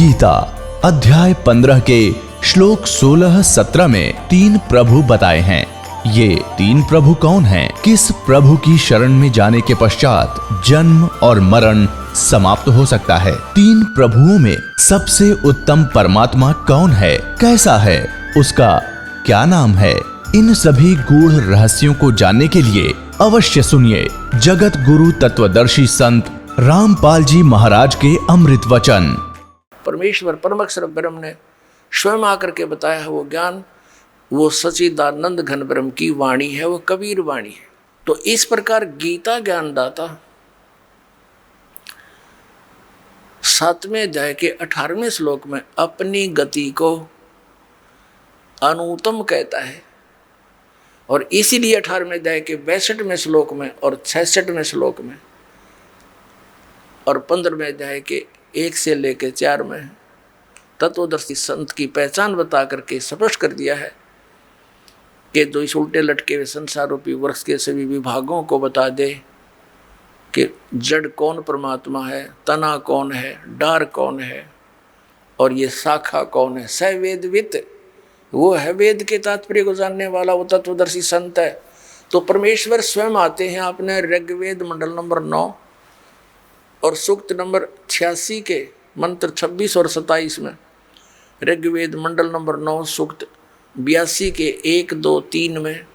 गीता अध्याय 15 के श्लोक 16-17 में 3 प्रभु बताए हैं। ये 3 प्रभु कौन हैं? किस प्रभु की शरण में जाने के पश्चात जन्म और मरण समाप्त हो सकता है? 3 प्रभुओं में सबसे उत्तम परमात्मा कौन है? कैसा है? उसका क्या नाम है? इन सभी गूढ़ रहस्यों को जानने के लिए अवश्य सुनिए जगत गुरु तत्वदर्शी संत रामपाल जी महाराज के अमृत वचन। परमेश्वर परम अक्षर ब्रह्म ने स्वयं आकर के बताया है वो ज्ञान, वो सच्चिदानंद घन ब्रह्म की वाणी है, वो कबीर वाणी है। तो इस प्रकार गीता ज्ञानदाता 7वें अध्याय के 18वें श्लोक में अपनी गति को अनुत्तम कहता है, और इसीलिए 18वें अध्याय के 62वें श्लोक में और 66वें श्लोक में और 15वें अध्याय के 1 से लेकर 4 में तत्वदर्शी संत की पहचान बता करके स्पष्ट कर दिया है कि जो इस उल्टे लटके हुए संसार रूपी वृक्ष के सभी विभागों को बता दे कि जड़ कौन परमात्मा है, तना कौन है, डार कौन है और ये शाखा कौन है। स वेदवित, वो है वेद के तात्पर्य को जानने वाला, वो तत्वदर्शी संत है। तो परमेश्वर स्वयं आते हैं अपने ऋग्वेद मंडल नंबर 9 और सूक्त नंबर 86 के मंत्र 26 और 27 में, ऋग्वेद मंडल नंबर 9 सूक्त 82 के 1, 2, 3 में,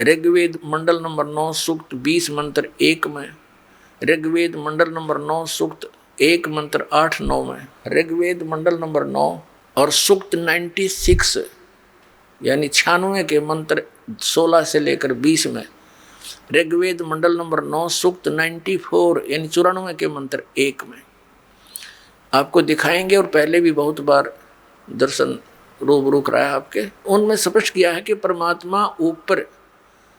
ऋग्वेद मंडल नंबर 9 सूक्त 20 मंत्र 1 में, ऋग्वेद मंडल नंबर 9 सूक्त 1 मंत्र 8, 9 में, ऋग्वेद मंडल नंबर 9 और सूक्त 96 यानी 96 के मंत्र 16 से लेकर 20 में, ऋग्वेद मंडल नंबर 9 सूक्त 94 यानी 94 के मंत्र 1 में आपको दिखाएंगे, और पहले भी बहुत बार दर्शन रूबरू कराया आपके। उनमें स्पष्ट किया है कि परमात्मा ऊपर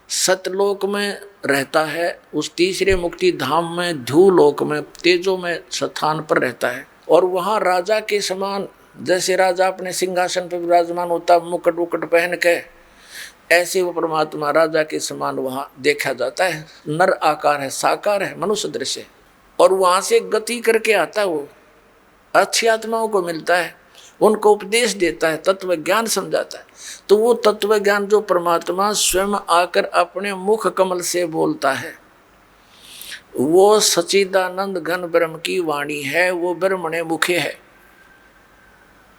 सतलोक में रहता है, उस तीसरे मुक्ति धाम में ध्यूलोक में तेजो में स्थान पर रहता है, और वहाँ राजा के समान, जैसे राजा अपने सिंहासन पर विराजमान होता मुकुट वुकुट पहन के, ऐसे वो परमात्मा राजा के समान वहाँ देखा जाता है। नर आकार है, साकार है, मनुष्य दृश्य है, और वहाँ से गति करके आता है, वो अच्छी आत्माओं को मिलता है, उनको उपदेश देता है, तत्व ज्ञान समझाता है। तो वो तत्व ज्ञान जो परमात्मा स्वयं आकर अपने मुख कमल से बोलता है, वो सच्चिदानंद घन ब्रह्म की वाणी है, वो ब्रह्मणे मुखे है,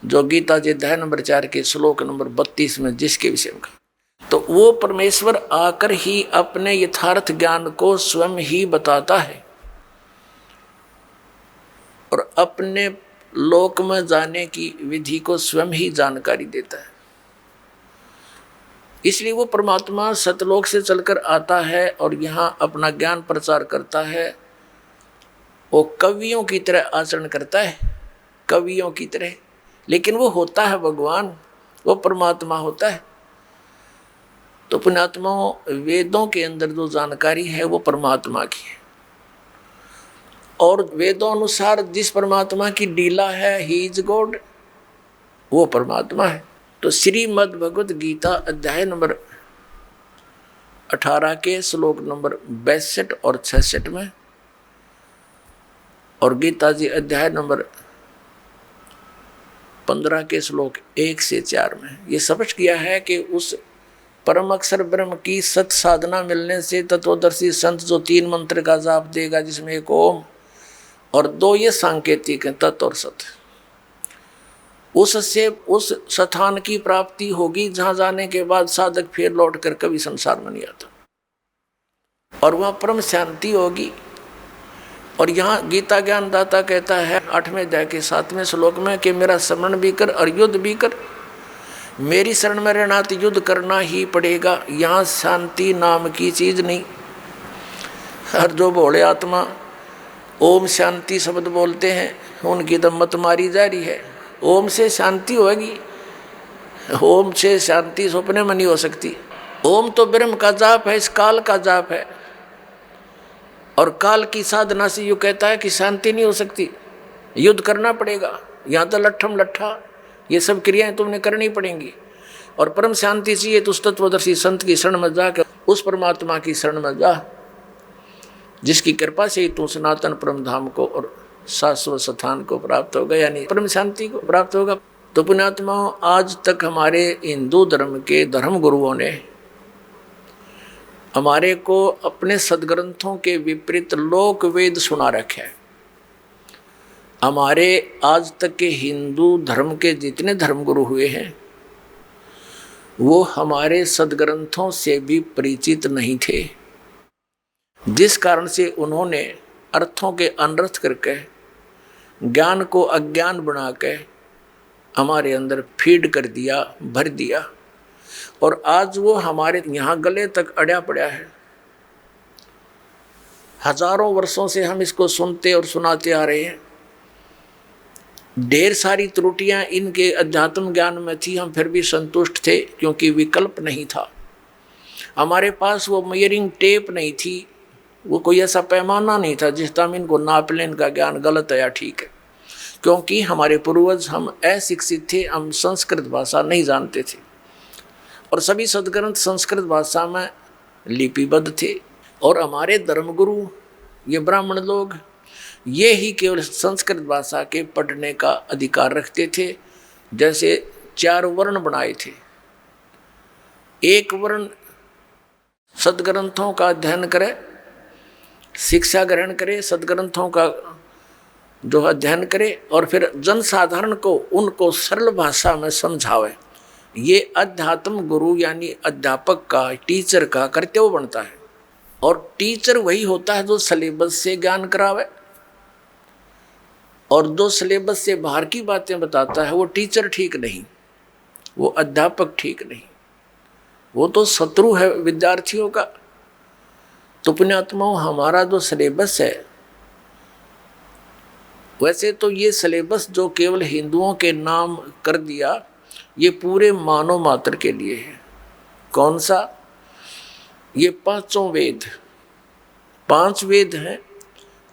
जो गीता जी अध्याय नंबर 4 के श्लोक नंबर 32 में जिसके विषय में। तो वो परमेश्वर आकर ही अपने यथार्थ ज्ञान को स्वयं ही बताता है और अपने लोक में जाने की विधि को स्वयं ही जानकारी देता है। इसलिए वो परमात्मा सतलोक से चलकर आता है और यहाँ अपना ज्ञान प्रचार करता है। वो कवियों की तरह आचरण करता है, कवियों की तरह, लेकिन वो होता है भगवान, वो परमात्मा होता है। तो पुण्यात्माओं, वेदों के अंदर जो जानकारी है वो परमात्मा की है, और वेदों अनुसार जिस परमात्मा की लीला है, ही इज गॉड, वो परमात्मा है। तो श्रीमद् भगवद गीता अध्याय नंबर 18 के श्लोक नंबर 62 और 66 में, और गीता जी अध्याय नंबर 15 के श्लोक 1 से 4 में ये स्पष्ट किया है कि उस परम अक्षर ब्रह्म की सत साधना मिलने से तत्वदर्शी संत जो 3 मंत्र का जाप देगा, जिसमें एक ओम और 2 ये सांकेतिक हैं, तत् और सत, उससे उस स्थान की प्राप्ति होगी जहां जाने के बाद साधक फिर लौट कर कभी संसार में नहीं आता, और वहां परम शांति होगी। और यहाँ गीता ज्ञानदाता कहता है 8वें अध्याय के 7वें श्लोक में कि मेरा स्मरण भी कर और युद्ध भी कर, मेरी शरण में रहना तो युद्ध करना ही पड़ेगा। यहाँ शांति नाम की चीज़ नहीं। हर जो भोले आत्मा ओम शांति शब्द बोलते हैं, उनकी तो मत मारी जा रही है। ओम से शांति होगी, ओम से शांति सपने में नहीं हो सकती। ओम तो ब्रह्म का जाप है, इस काल का जाप है, और काल की साधना से यूँ कहता है कि शांति नहीं हो सकती, युद्ध करना पड़ेगा। यहाँ तो लट्ठम लट्ठा ये सब क्रियाएं तुमने करनी पड़ेंगी, और परम शांति चाहिए तो उस तत्वदर्शी संत की शरण में जाकर उस परमात्मा की शरण में जा, जिसकी कृपा से ही तू सनातन परम धाम को और शाश्वत स्थान को प्राप्त होगा, यानी परम शांति को प्राप्त होगा। तो पुण्यात्माओं, आज तक हमारे हिंदू धर्म के धर्म गुरुओं ने हमारे को अपने सदग्रंथों के विपरीत लोक वेद सुना रखे हैं। हमारे आज तक के हिंदू धर्म के जितने धर्मगुरु हुए हैं वो हमारे सदग्रंथों से भी परिचित नहीं थे, जिस कारण से उन्होंने अर्थों के अनर्थ करके ज्ञान को अज्ञान बना के हमारे अंदर फीड कर दिया, भर दिया, और आज वो हमारे यहाँ गले तक अड़ा पड़ा है। हजारों वर्षों से हम इसको सुनते और सुनाते आ रहे हैं। ढेर सारी त्रुटियां इनके अध्यात्म ज्ञान में थी, हम फिर भी संतुष्ट थे क्योंकि विकल्प नहीं था। हमारे पास वो मेजरिंग टेप नहीं थी, वो कोई ऐसा पैमाना नहीं था जिस तरह इनको नाप लें इनका ज्ञान गलत है या ठीक है, क्योंकि हमारे पूर्वज हम अशिक्षित थे, हम संस्कृत भाषा नहीं जानते थे और सभी सदग्रंथ संस्कृत भाषा में लिपिबद्ध थे। और हमारे धर्मगुरु ये ब्राह्मण लोग ये ही केवल संस्कृत भाषा के पढ़ने का अधिकार रखते थे। जैसे 4 वर्ण बनाए थे, एक वर्ण सदग्रंथों का अध्ययन करे, शिक्षा ग्रहण करे, सदग्रंथों का जो अध्ययन करे और फिर जनसाधारण को उनको सरल भाषा में समझावे। ये अध्यात्म गुरु यानी अध्यापक का, टीचर का कर्तव्य बनता है। और टीचर वही होता है जो सिलेबस से ज्ञान करावे, और जो सिलेबस से बाहर की बातें बताता है वो टीचर ठीक नहीं, वो अध्यापक ठीक नहीं, वो तो शत्रु है विद्यार्थियों का। तो पुण्यात्माओं, हमारा जो सिलेबस है, वैसे तो ये सिलेबस जो केवल हिंदुओं के नाम कर दिया, ये पूरे मानव मात्र के लिए है। कौन सा? ये 5 वेद, 5 वेद हैं।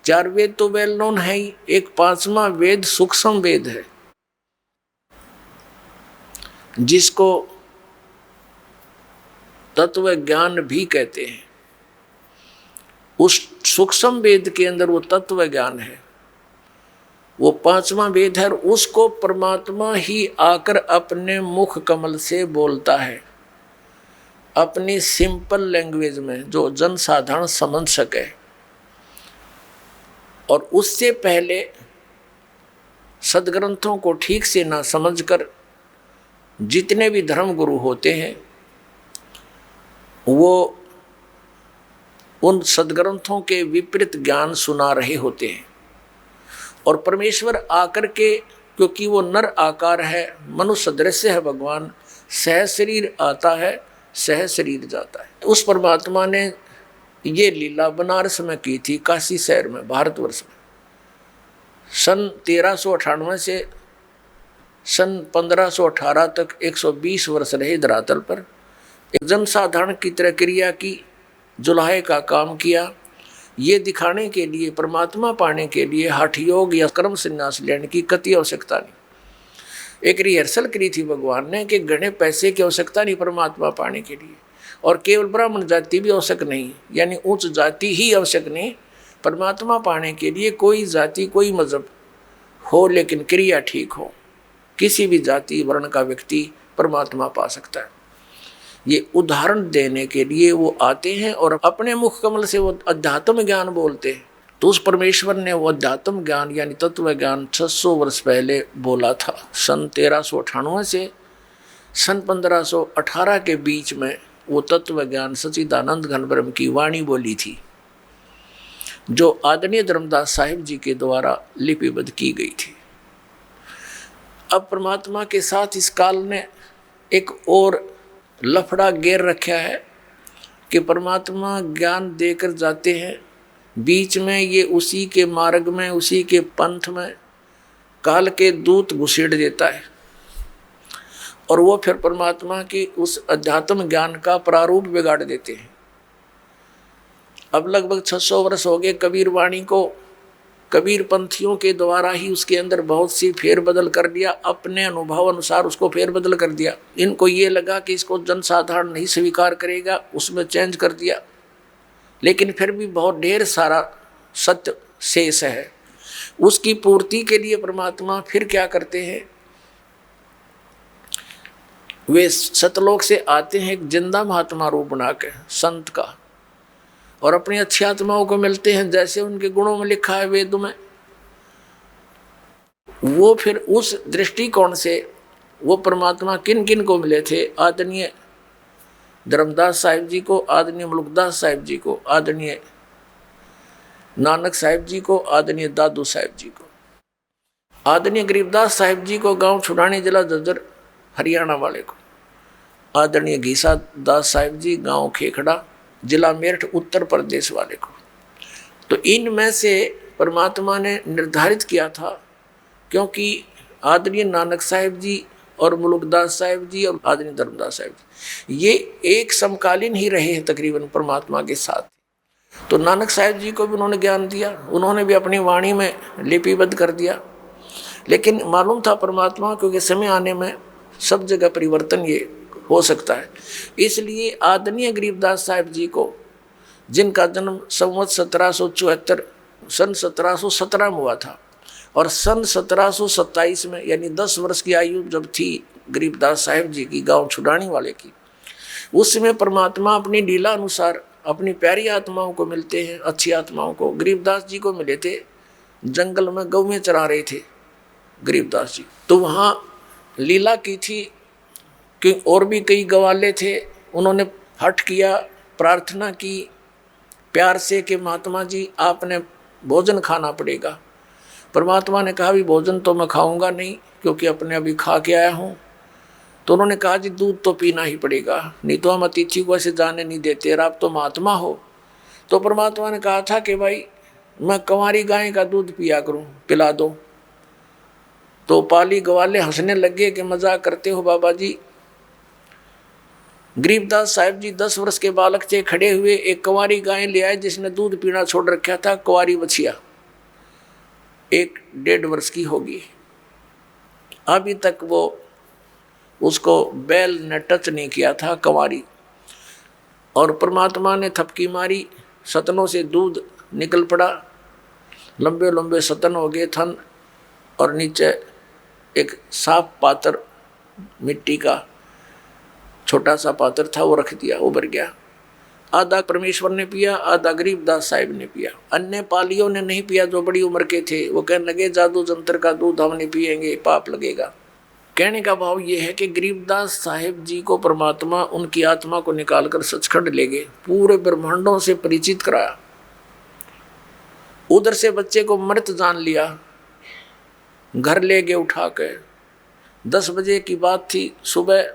4 वेद तो वेल नोन है ही, एक 5वां वेद सूक्ष्म वेद है जिसको तत्व ज्ञान भी कहते हैं। उस सूक्ष्म वेद के अंदर वो तत्व ज्ञान है, वो 5वां वेद है, और उसको परमात्मा ही आकर अपने मुख कमल से बोलता है, अपनी सिंपल लैंग्वेज में जो जनसाधारण समझ सके। और उससे पहले सदग्रंथों को ठीक से ना समझकर जितने भी धर्म गुरु होते हैं वो उन सदग्रंथों के विपरीत ज्ञान सुना रहे होते हैं। और परमेश्वर आकर के, क्योंकि वो नर आकार है, मनुष्य दृश्य है भगवान, सह शरीर आता है, सह शरीर जाता है। उस परमात्मा ने ये लीला बनारस में की थी, काशी शहर में, भारतवर्ष में। सन 1398 से सन 1518 तक 120 वर्ष रहे धरातल पर। एक जनसाधारण की तरह क्रिया की, जुलाहे का काम किया, ये दिखाने के लिए, परमात्मा पाने के लिए हठ योग या कर्म संन्यास लेने की कति आवश्यकता नहीं। एक रिहर्सल करी थी भगवान ने कि घने पैसे की आवश्यकता नहीं परमात्मा पाने के लिए, और केवल ब्राह्मण जाति भी आवश्यक नहीं, यानी उच्च जाति ही आवश्यक नहीं। परमात्मा पाने के लिए कोई जाति, कोई मजहब हो, लेकिन क्रिया ठीक हो, किसी भी जाति वर्ण का व्यक्ति परमात्मा पा सकता है। ये उदाहरण देने के लिए वो आते हैं और अपने मुख कमल से वो अध्यात्म ज्ञान बोलते हैं। तो उस परमेश्वर ने वो अध्यात्म ज्ञान यानी तत्व ज्ञान 600 वर्ष पहले बोला था। सन 1398 से सन 1518 के बीच में वो तत्व ज्ञान सच्चिदानंद घन ब्रह्म की वाणी बोली थी, जो आदरणीय धर्मदास साहिब जी के द्वारा लिपिबद्ध की गई थी। अब परमात्मा के साथ इस काल ने एक और लफड़ा गेर रखा है कि परमात्मा ज्ञान देकर जाते हैं, बीच में ये उसी के मार्ग में, उसी के पंथ में काल के दूत घुसेड़ देता है, और वो फिर परमात्मा की उस अध्यात्म ज्ञान का प्रारूप बिगाड़ देते हैं। अब लगभग 600 वर्ष हो गए कबीर वाणी को, कबीर पंथियों के द्वारा ही उसके अंदर बहुत सी फेरबदल कर दिया, अपने अनुभव अनुसार उसको फेरबदल कर दिया। इनको ये लगा कि इसको जनसाधारण नहीं स्वीकार करेगा, उसमें चेंज कर दिया, लेकिन फिर भी बहुत ढेर सारा सत्य शेष है। उसकी पूर्ति के लिए परमात्मा फिर क्या करते हैं, वे सतलोक से आते हैं एक जिंदा महात्मा रूप बना के संत का, और अपनी अच्छी आत्माओं को मिलते हैं जैसे उनके गुणों में लिखा है वेद में। वो फिर उस दृष्टिकोण से वो परमात्मा किन किन को मिले थे, आदरणीय धर्मदास साहिब जी को, आदरणीय मुल्कदास साहिब जी को, आदरणीय नानक साहिब जी को, आदरणीय दादू साहिब जी को, आदरणीय गरीबदास साहिब जी को गांव छुड़ानी जिला झज्जर हरियाणा वाले को, आदरणीय घीसा दास साहिब जी गांव खेखड़ा जिला मेरठ उत्तर प्रदेश वाले को। तो इनमें से परमात्मा ने निर्धारित किया था, क्योंकि आदरणीय नानक साहिब जी और मुल्कदास साहिब जी और आदरणीय धर्मदास साहिब जी ये एक समकालीन ही रहे हैं तकरीबन परमात्मा के साथ। तो नानक साहिब जी को भी उन्होंने ज्ञान दिया, उन्होंने भी अपनी वाणी में लिपिबद्ध कर दिया। लेकिन मालूम था परमात्मा क्योंकि समय आने में सब जगह परिवर्तन ये हो सकता है, इसलिए आदरणीय गरीबदास साहिब जी को, जिनका जन्म संवत 1774 सन 1717 में हुआ था, और सन 1727 में यानी 10 वर्ष की आयु जब थी गरीबदास साहिब जी की गांव छुड़ानी वाले की, उस समय परमात्मा अपनी लीला अनुसार अपनी प्यारी आत्माओं को मिलते हैं, अच्छी आत्माओं को। गरीबदास जी को मिले थे, जंगल में गौवें चरा रहे थे गरीबदास जी, तो वहाँ लीला की थी कि और भी कई गवाले थे, उन्होंने हठ किया, प्रार्थना की प्यार से कि महात्मा जी आपने भोजन खाना पड़ेगा। परमात्मा ने कहा भी भोजन तो मैं खाऊंगा नहीं क्योंकि अपने अभी खा के आया हूँ। तो उन्होंने कहा जी दूध तो पीना ही पड़ेगा, नहीं तो हम अतिथि को ऐसे जाने नहीं देते, और आप तो महात्मा हो। तो परमात्मा ने कहा था कि भाई मैं कंवारी गाय का दूध पिया करूँ, पिला दो। तो पाली गवाले हंसने लगे कि मजाक करते हो बाबा जी। गरीबदास साहिब जी 10 वर्ष के बालक थे, खड़े हुए एक कंवारी गाय ले आए जिसने दूध पीना छोड़ रखा था, कंवारी बछिया 1-1.5 वर्ष की होगी, अभी तक वो उसको बैल ने टच नहीं किया था कंवारी। और परमात्मा ने थपकी मारी, सतनों से दूध निकल पड़ा, लंबे लंबे सतन हो गए थन, और नीचे एक साफ पात्र मिट्टी का छोटा सा पात्र था, वो रख दिया, उभर गया। आधा परमेश्वर ने पिया, आधा गरीबदास साहिब ने पिया। अन्य पालियों ने नहीं पिया जो बड़ी उम्र के थे, वो कहने लगे जादू जंतर का दूध हम नहीं पिएंगे, पाप लगेगा। कहने का भाव ये है कि गरीबदास साहिब जी को परमात्मा उनकी आत्मा को निकालकर सचखंड ले गए, पूरे ब्रह्मांडों से परिचित कराया। उधर से बच्चे को मृत जान लिया, घर ले गए उठा के। 10 बजे की बात थी, सुबह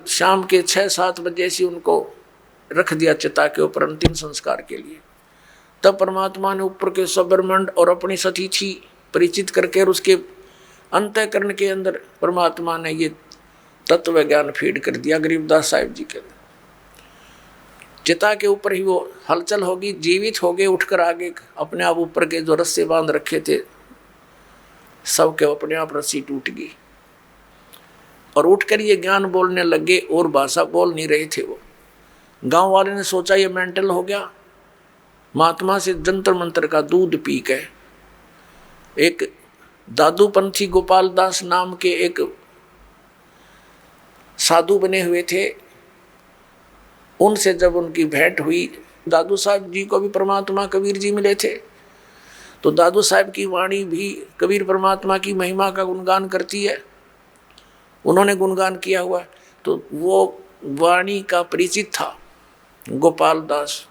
शाम के 6-7 बजे से उनको रख दिया चिता के ऊपर अंतिम संस्कार के लिए। तब परमात्मा ने ऊपर के ब्रह्मांड और अपनी सतीथि परिचित करके, और उसके अंतःकरण के अंदर परमात्मा ने ये तत्व ज्ञान फीड कर दिया गरीबदास साहिब जी के। चिता के ऊपर ही वो हलचल होगी, जीवित हो गए, उठकर आगे अपने आप ऊपर के जो रस्से बांध रखे थे सबके अपने आप रस्सी टूट गई, और उठकर ये ज्ञान बोलने लगे, और भाषा बोल नहीं रहे थे वो। गांव वाले ने सोचा ये मेंटल हो गया, महात्मा से जंतर मंत्र का दूध पी के। एक दादूपंथी गोपाल दास नाम के एक साधु बने हुए थे, उनसे जब उनकी भेंट हुई, दादू साहब जी को भी परमात्मा कबीर जी मिले थे, तो दादू साहब की वाणी भी कबीर परमात्मा की महिमा का गुणगान करती है, उन्होंने गुणगान किया हुआ। तो वो वाणी का परिचित था गोपाल दास।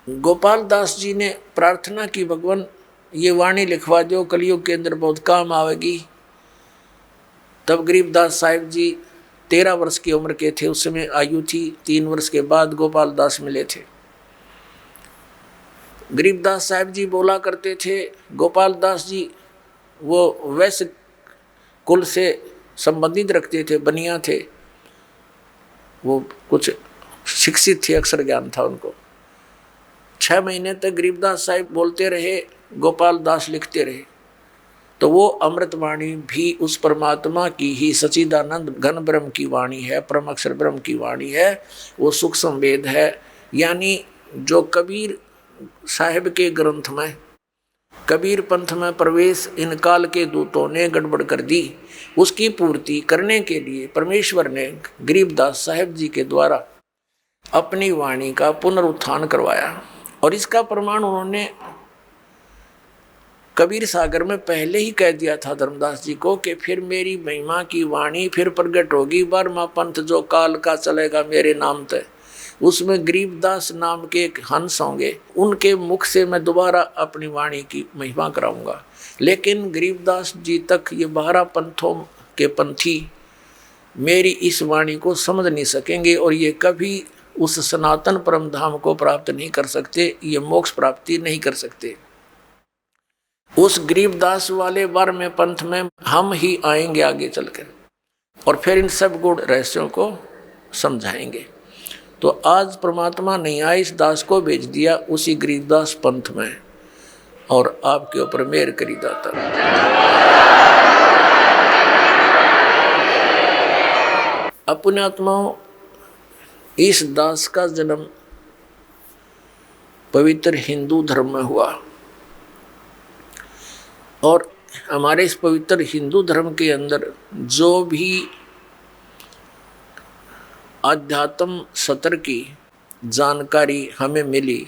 गोपाल दास जी ने प्रार्थना की, भगवान ये वाणी लिखवा दो, कलयुग के अंदर बहुत काम आवेगी। तब गरीबदास साहिब जी 13 वर्ष की उम्र के थे, उस समय आयु थी। 3 वर्ष के बाद गोपाल दास मिले थे। गरीबदास साहिब जी बोला करते थे, गोपाल दास जी वो वैश्य कुल से संबंधित रखते थे, बनिया थे, वो कुछ शिक्षित थे, अक्षर ज्ञान था उनको। 6 महीने तक गरीबदास साहिब बोलते रहे, गोपाल दास लिखते रहे। तो वो अमृतवाणी भी उस परमात्मा की ही सच्चिदानंद घन ब्रह्म की वाणी है, परम अक्षर ब्रह्म की वाणी है, वो सूक्ष्म वेद है। यानी जो कबीर साहिब के ग्रंथ में कबीर पंथ में प्रवेश इन काल के दूतों ने गड़बड़ कर दी। उसकी पूर्ति करने के लिए परमेश्वर ने गरीबदास साहेब जी के द्वारा अपनी वाणी का पुनरुत्थान करवाया। और इसका प्रमाण उन्होंने कबीर सागर में पहले ही कह दिया था धर्मदास जी को कि फिर मेरी महिमा की वाणी फिर प्रकट होगी, 12वां पंथ जो काल का चलेगा मेरे नाम तय। उसमें गरीबदास नाम के एक हंस होंगे, उनके मुख से मैं दोबारा अपनी वाणी की महिमा कराऊंगा। लेकिन गरीबदास जी तक ये 12 पंथों के पंथी मेरी इस वाणी को समझ नहीं सकेंगे और ये कभी उस सनातन परम धाम को प्राप्त नहीं कर सकते, ये मोक्ष प्राप्ति नहीं कर सकते। उस गरीबदास वाले 12वें पंथ में हम ही आएंगे आगे चलकर और फिर इन सब गुण रहस्यों को समझाएंगे। तो आज परमात्मा नहीं आए, इस दास को भेज दिया उसी गरीबदास पंथ में और आपके ऊपर मेहर करी दाता। अपने आत्माओं, इस दास का जन्म पवित्र हिंदू धर्म में हुआ और हमारे इस पवित्र हिंदू धर्म के अंदर जो भी अध्यात्म सत्र की जानकारी हमें मिली,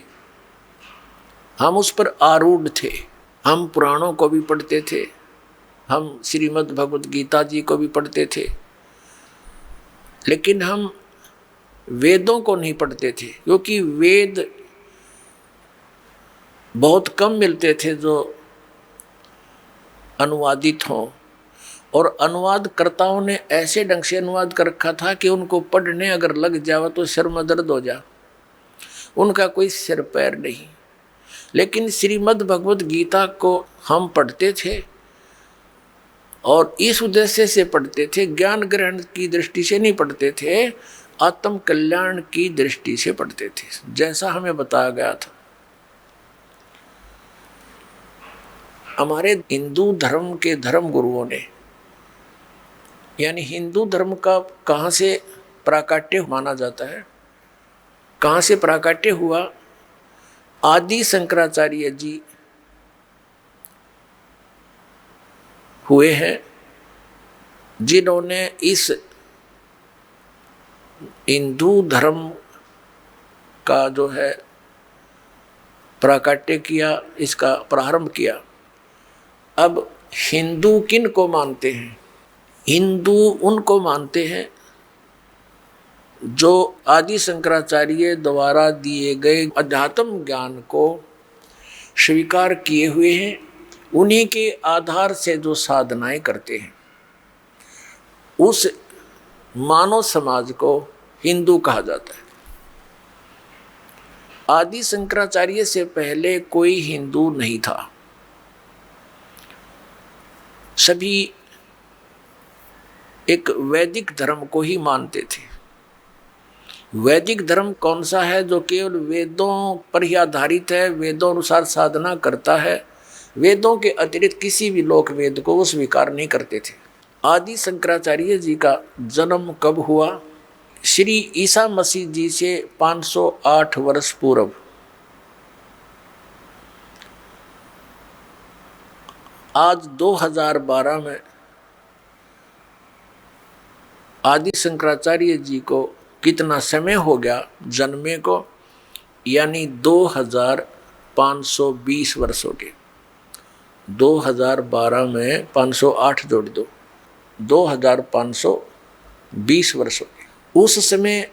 हम उस पर आरूढ़ थे। हम पुराणों को भी पढ़ते थे, हम श्रीमद् भगवत गीता जी को भी पढ़ते थे, लेकिन हम वेदों को नहीं पढ़ते थे क्योंकि वेद बहुत कम मिलते थे जो अनुवादित हों, और अनुवादकर्ताओं ने ऐसे ढंग से अनुवाद कर रखा था कि उनको पढ़ने अगर लग जाए तो सिर में दर्द हो जा, उनका कोई सिर पैर नहीं। लेकिन श्रीमद् भगवत गीता को हम पढ़ते थे और इस उद्देश्य से पढ़ते थे, ज्ञान ग्रहण की दृष्टि से नहीं पढ़ते थे, आत्म कल्याण की दृष्टि से पढ़ते थे, जैसा हमें बताया गया था। हमारे हिंदू धर्म के धर्म गुरुओं ने, यानी हिंदू धर्म का कहाँ से प्राकट्य माना जाता है, कहाँ से प्राकट्य हुआ, आदि शंकराचार्य जी हुए हैं जिन्होंने इस हिंदू धर्म का जो है प्राकट्य किया, इसका प्रारंभ किया। अब हिंदू किन को मानते हैं? हिंदू उनको मानते हैं जो आदि शंकराचार्य द्वारा दिए गए अध्यात्म ज्ञान को स्वीकार किए हुए हैं, उन्हीं के आधार से जो साधनाएं करते हैं, उस मानव समाज को हिंदू कहा जाता है। आदि शंकराचार्य से पहले कोई हिंदू नहीं था, सभी एक वैदिक धर्म को ही मानते थे। वैदिक धर्म कौन सा है? जो केवल वेदों पर ही आधारित है, वेदों अनुसार साधना करता है, वेदों के अतिरिक्त किसी भी लोक वेद को वो स्वीकार नहीं करते थे। आदि शंकराचार्य जी का जन्म कब हुआ? श्री ईसा मसीह जी से 508 वर्ष पूर्व। आज 2012 में आदि शंकराचार्य जी को कितना समय हो गया जन्मे को? यानी 2520 वर्ष हो गए। 2012 में 508 जोड़ दो, 2520 वर्ष हो गए। उस समय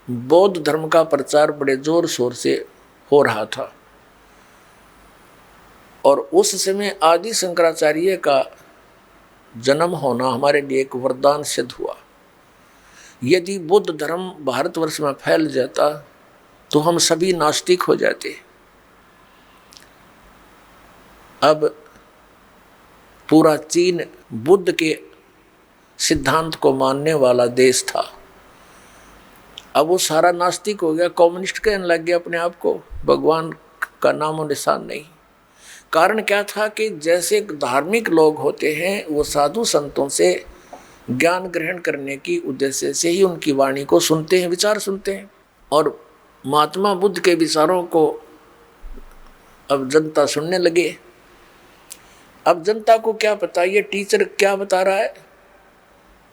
बौद्ध धर्म का प्रचार बड़े जोर शोर से हो रहा था और उस समय आदि शंकराचार्य का जन्म होना हमारे लिए एक वरदान सिद्ध हुआ। यदि बुद्ध धर्म भारतवर्ष में फैल जाता तो हम सभी नास्तिक हो जाते। अब पूरा चीन बुद्ध के सिद्धांत को मानने वाला देश था, अब वो सारा नास्तिक हो गया, कम्युनिस्ट कहने लग गया अपने आप को, भगवान का नामो निशान नहीं। कारण क्या था कि जैसे धार्मिक लोग होते हैं वो साधु संतों से ज्ञान ग्रहण करने की उद्देश्य से ही उनकी वाणी को सुनते हैं, विचार सुनते हैं, और महात्मा बुद्ध के विचारों को अब जनता सुनने लगे अब जनता को क्या पता ये टीचर क्या बता रहा है,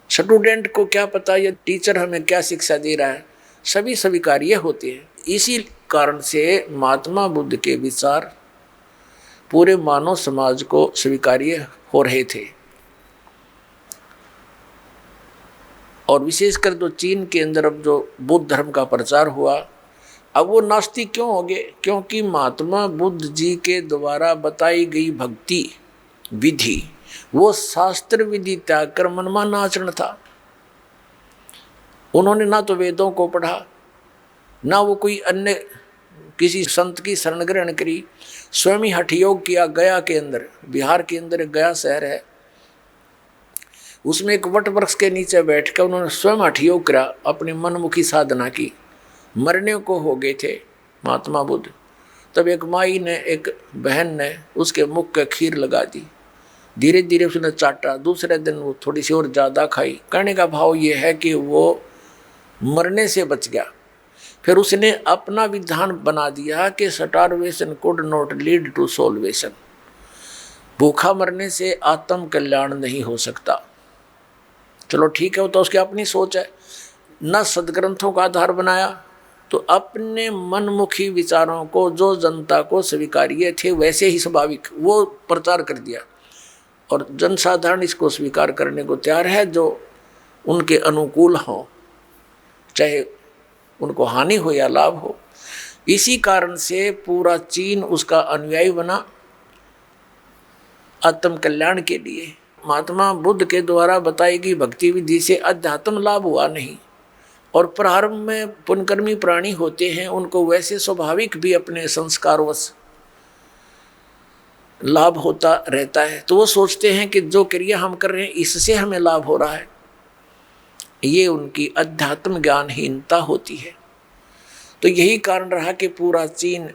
स्टूडेंट को क्या पता ये टीचर हमें क्या शिक्षा दे रहा है, सभी स्वीकार्य होते हैं। इसी कारण से महात्मा बुद्ध के विचार पूरे मानव समाज को स्वीकार्य हो रहे थे। और विशेषकर जो चीन के अंदर अब जो बुद्ध धर्म का प्रचार हुआ, अब वो नास्तिक क्यों हो गए? क्योंकि महात्मा बुद्ध जी के द्वारा बताई गई भक्ति विधि वो शास्त्र विधि त्याग कर मनमाना आचरण था। उन्होंने ना तो वेदों को पढ़ा, ना वो कोई अन्य किसी संत की शरण ग्रहण करी, स्वयं ही हठ योग किया। गया के अंदर, बिहार के अंदर गया शहर है, उसमें एक वट वृक्ष के नीचे बैठकर उन्होंने स्वयं हठ योग करा, अपनी मनमुखी साधना की। मरने को हो गए थे महात्मा बुद्ध, तब एक माई ने, एक बहन ने उसके मुख के खीर लगा दी। धीरे धीरे उसने चाटा, दूसरे दिन वो थोड़ी सी और ज़्यादा खाई। कहने का भाव ये है कि वो मरने से बच गया। फिर उसने अपना विधान बना दिया कि starvation could not lead to salvation, भूखा मरने से आत्म कल्याण नहीं हो सकता। चलो ठीक है, वो तो उसकी अपनी सोच है। न सदग्रंथों का आधार बनाया, तो अपने मनमुखी विचारों को जो जनता को स्वीकार्य थे वैसे ही स्वाभाविक वो प्रचार कर दिया। और जनसाधारण इसको स्वीकार करने को तैयार है, जो उनके अनुकूल हो, चाहे उनको हानि हो या लाभ हो। इसी कारण से पूरा चीन उसका अनुयायी बना आत्म कल्याण के लिए। महात्मा बुद्ध के द्वारा बताई गई भक्ति विधि से अध्यात्म लाभ हुआ नहीं। और प्रारंभ में पुण्यकर्मी प्राणी होते हैं, उनको वैसे स्वाभाविक भी अपने संस्कारवश लाभ होता रहता है, तो वो सोचते हैं कि जो क्रिया हम कर रहे हैं इससे हमें लाभ हो रहा है। ये उनकी अध्यात्म ज्ञानहीनता होती है। तो यही कारण रहा कि पूरा चीन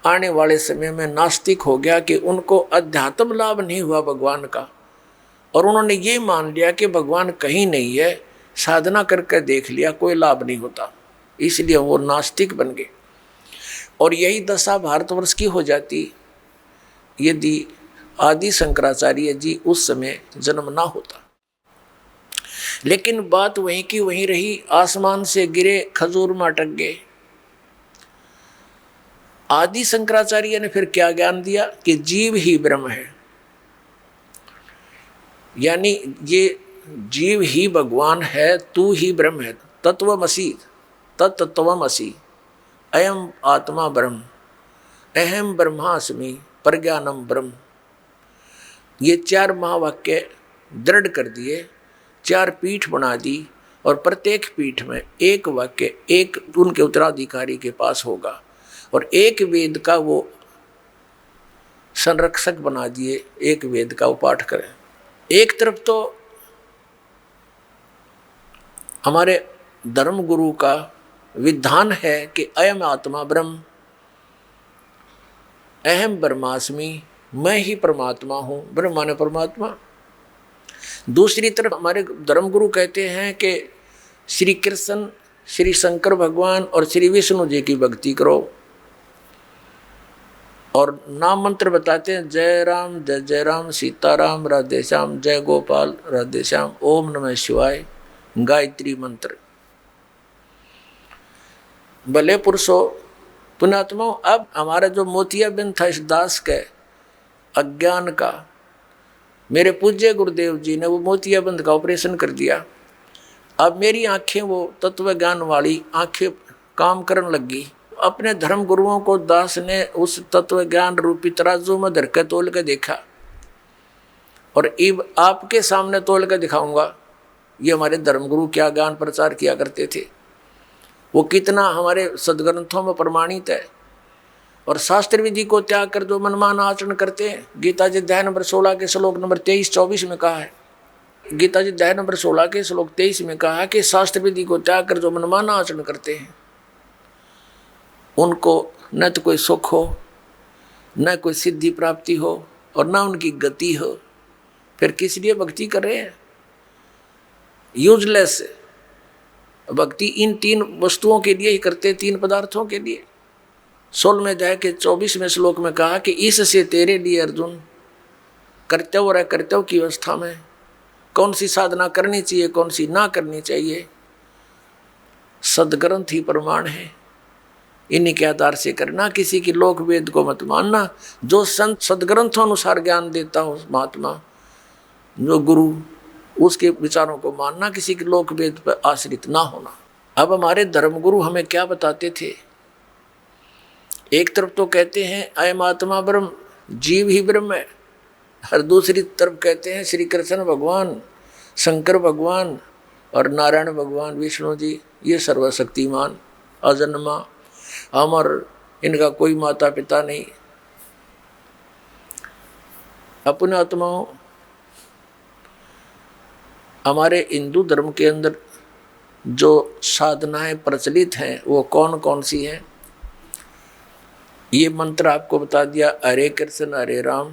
आने वाले समय में नास्तिक हो गया, कि उनको अध्यात्म लाभ नहीं हुआ भगवान का, और उन्होंने ये मान लिया कि भगवान कहीं नहीं है, साधना करके देख लिया कोई लाभ नहीं होता, इसलिए वो नास्तिक बन गए। और यही दशा भारतवर्ष की हो जाती यदि आदि शंकराचार्य जी उस समय जन्म ना होता। लेकिन बात वहीं की वहीं रही, आसमान से गिरे खजूर में अटक गए। आदि शंकराचार्य ने फिर क्या ज्ञान दिया कि जीव ही ब्रह्म है, यानी ये जीव ही भगवान है, तू ही ब्रह्म है। तत्वमसि तत्तत्वमसि अयम आत्मा ब्रह्म, अहम ब्रह्मास्मि प्रज्ञानम ब्रह्म। ये 4 महावाक्य दृढ़ कर दिए, 4 पीठ बना दी, और प्रत्येक पीठ में एक वाक्य एक उनके उत्तराधिकारी के पास होगा, और एक वेद का वो संरक्षक बना दिए, एक वेद का वो पाठ करें। एक तरफ तो हमारे धर्म गुरु का विधान है कि अयम आत्मा ब्रह्म, अहम ब्रह्मास्मि, मैं ही परमात्मा हूँ, ब्रह्म माने परमात्मा। दूसरी तरफ हमारे धर्मगुरु कहते हैं कि श्री कृष्ण, श्री शंकर भगवान और श्री विष्णु जी की भक्ति करो, और नाम मंत्र बताते हैं जय राम जय जय राम, सीताराम राधे श्याम, जय गोपाल राधे श्याम, ओम नमः शिवाय, गायत्री मंत्र। भले पुरुषों पुण्यात्मा, अब हमारा जो मोतियाबिंद था इस दास के अज्ञान का, मेरे पूज्य गुरुदेव जी ने वो मोतियाबिंद का ऑपरेशन कर दिया। अब मेरी आंखें वो तत्व ज्ञान वाली आंखें काम करने लगी। अपने धर्म गुरुओं को दास ने उस तत्व ज्ञान रूपी तराजू में धर के तोल के देखा, और अब आपके सामने तोल के दिखाऊंगा ये हमारे धर्मगुरु क्या ज्ञान प्रचार किया करते थे, वो कितना हमारे सदग्रंथों में प्रमाणित है। और शास्त्र विधि को त्याग कर जो मनमाना आचरण करते हैं, गीता जी अध्याय नंबर 16 के श्लोक नंबर 23-24 में कहा है, गीता जी अध्याय नंबर 16 के श्लोक 23 में कहा कि शास्त्र विधि को त्याग कर जो मनमाना आचरण करते हैं उनको न तो कोई सुख हो, न कोई सिद्धि प्राप्ति हो, और न उनकी गति हो। फिर किस लिए भक्ति कर रहे हैं? यूजलेस भक्ति इन 3 वस्तुओं के लिए ही करते, 3 पदार्थों के लिए। 16वें अध्याय के 24वें श्लोक में कहा कि इससे तेरे लिए अर्जुन कर्तव्य और अकर्तव्य की अवस्था में कौन सी साधना करनी चाहिए, कौन सी ना करनी चाहिए, सदग्रंथ ही प्रमाण है। इन्हीं के आधार से करना, किसी की लोक वेद को मत मानना। जो संत सदग्रंथों अनुसार ज्ञान देता हो महात्मा, जो गुरु, उसके विचारों को मानना, किसी के लोक वेद पर आश्रित ना होना। अब हमारे धर्मगुरु हमें क्या बताते थे? एक तरफ तो कहते हैं अयम आत्मा ब्रह्म, जीव ही ब्रह्म है, और दूसरी तरफ कहते हैं श्री कृष्ण भगवान, शंकर भगवान और नारायण भगवान, विष्णु जी, ये सर्वशक्तिमान, अजन्मा, अमर, इनका कोई माता पिता नहीं। अपने आत्माओं, हमारे हिंदू धर्म के अंदर जो साधनाएं प्रचलित हैं वो कौन कौन सी हैं? ये मंत्र आपको बता दिया, हरे कृष्ण हरे राम,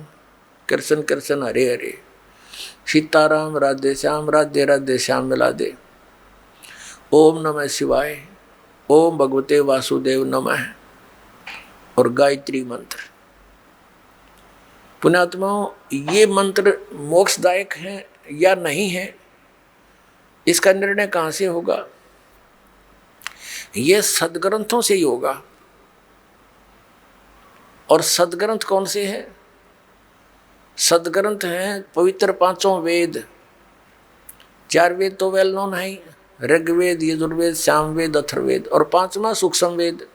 कृष्ण कृष्ण हरे हरे, सीताराम राधे श्याम, राधे राधे श्याम मिला दे, ओम नमः शिवाय, ओम भगवते वासुदेव नमः, और गायत्री मंत्र। पुण्यात्माओं, ये मंत्र मोक्षदायक हैं या नहीं है, इसका निर्णय कहाँ से होगा? ये सदग्रंथों से ही होगा। और सदग्रंथ कौन से हैं? सदग्रंथ हैं पवित्र पांचों वेद। 4 वेद तो वेल नोन है, ऋग्वेद, यजुर्वेद, सामवेद, अथर्ववेद, और 5वां सूक्ष्म वेद,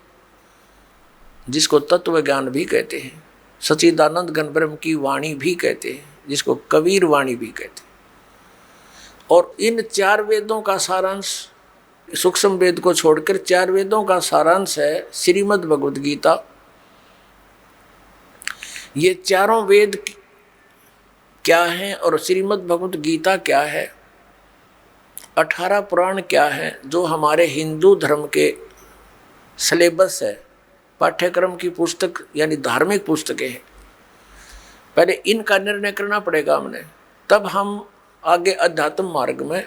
जिसको तत्व ज्ञान भी कहते हैं, सच्चिदानंद घन ब्रह्म की वाणी भी कहते हैं, जिसको कबीर वाणी भी कहते हैं। और इन 4 वेदों का सारांश, सूक्ष्म वेद को छोड़कर 4 वेदों का सारांश है श्रीमद् भगवद गीता। ये चारों वेद क्या हैं और श्रीमद् भगवद गीता क्या है, 18 पुराण क्या है, जो हमारे हिंदू धर्म के सिलेबस है, पाठ्यक्रम की पुस्तक यानी धार्मिक पुस्तकें हैं। पहले इनका निर्णय करना पड़ेगा हमने, तब हम आगे अध्यात्म मार्ग में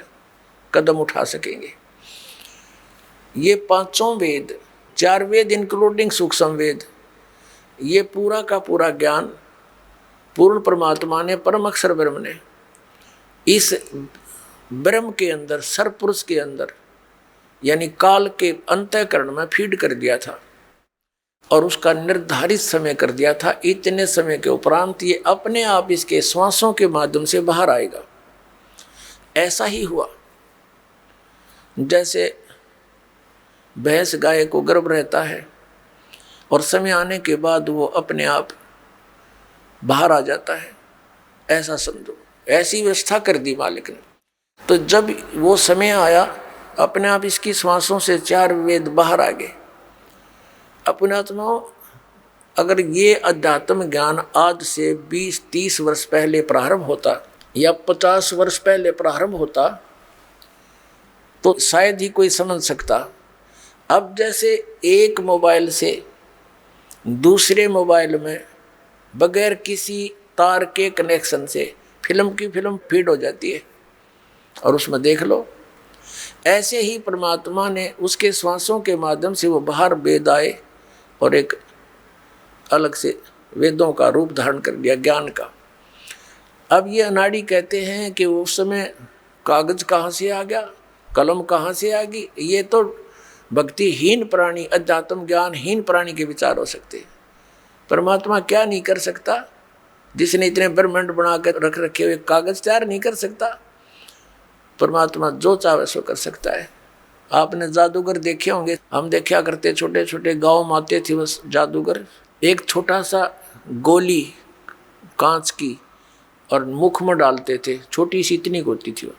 कदम उठा सकेंगे। ये 5 वेद, 4 वेद इंक्लूडिंग सूक्ष्म वेद, ये पूरा का पूरा ज्ञान पूर्ण परमात्मा ने, परम अक्षर ब्रह्म ने इस ब्रह्म के अंदर, सर्वपुरुष के अंदर यानी काल के अंतःकरण में फीड कर दिया था, और उसका निर्धारित समय कर दिया था। इतने समय के उपरांत ये अपने आप इसके श्वासों के माध्यम से बाहर आएगा। ऐसा ही हुआ, जैसे भैंस गाय को गर्भ रहता है और समय आने के बाद वो अपने आप बाहर आ जाता है, ऐसा समझो। ऐसी व्यवस्था कर दी मालिक ने। तो जब वो समय आया, अपने आप इसकी श्वासों से 4 वेद बाहर आ गए। अपने आत्माओं, अगर ये अध्यात्म ज्ञान आज से 20-30 वर्ष पहले प्रारंभ होता या 50 वर्ष पहले प्रारंभ होता तो शायद ही कोई समझ सकता। अब जैसे एक मोबाइल से दूसरे मोबाइल में बगैर किसी तार के कनेक्शन से फिल्म की फिल्म फीड हो जाती है और उसमें देख लो। ऐसे ही परमात्मा ने उसके श्वासों के माध्यम से वो बाहर वेद आए और एक अलग से वेदों का रूप धारण कर लिया, ज्ञान का। अब ये अनाड़ी कहते हैं कि उस समय कागज कहाँ से आ गया, कलम कहाँ से आ गई। ये तो भक्तिहीन प्राणी, अध्यात्म ज्ञानहीन प्राणी के विचार हो सकते। परमात्मा क्या नहीं कर सकता? जिसने इतने ब्रह्मांड बना कर रख रखे हुए कागज तैयार नहीं कर सकता? परमात्मा जो चाहे सो कर सकता है। आपने जादूगर देखे होंगे, हम देखा करते, छोटे छोटे गाँव में आते थे बस जादूगर। एक छोटा सा गोली कांच की और मुख में डालते थे, छोटी सी इतनी होती थी,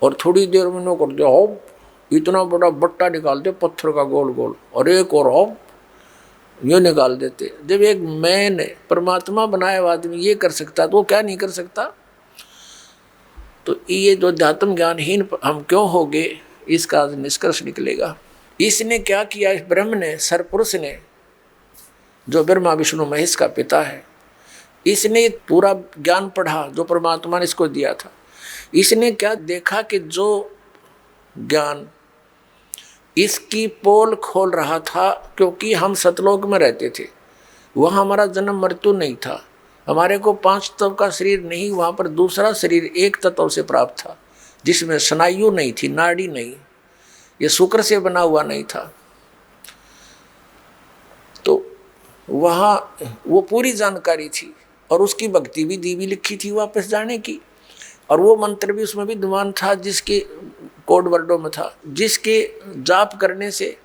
और थोड़ी देर में नो कर दिया हो, इतना बड़ा बट्टा निकालते पत्थर का गोल गोल, और एक और हो ये निकाल देते। जब एक मैंने परमात्मा बनाया हुआ आदमी ये कर सकता तो वो क्या नहीं कर सकता? तो ये जो अध्यात्म ज्ञानहीन हम क्यों हो गए, इसका निष्कर्ष निकलेगा। इसने क्या किया? इस ब्रह्म ने, सरपुरुष ने, जो ब्रह्मा विष्णु महेश का पिता है, इसने पूरा ज्ञान पढ़ा जो परमात्मा ने इसको दिया था। इसने क्या देखा कि जो ज्ञान इसकी पोल खोल रहा था, क्योंकि हम सतलोक में रहते थे, वहाँ हमारा जन्म मृत्यु नहीं था, हमारे को 5 तत्व का शरीर नहीं, वहां पर दूसरा शरीर 1 तत्व से प्राप्त था, जिसमें स्नायु नहीं थी, नाड़ी नहीं, ये शुक्र से बना हुआ नहीं था। तो वहाँ वो पूरी जानकारी थी और उसकी भक्ति भी दी भी लिखी थी वापस जाने की, और वो मंत्र भी उसमें विद्वान था, जिसके कोड वर्डों में था, जिसके जाप करने से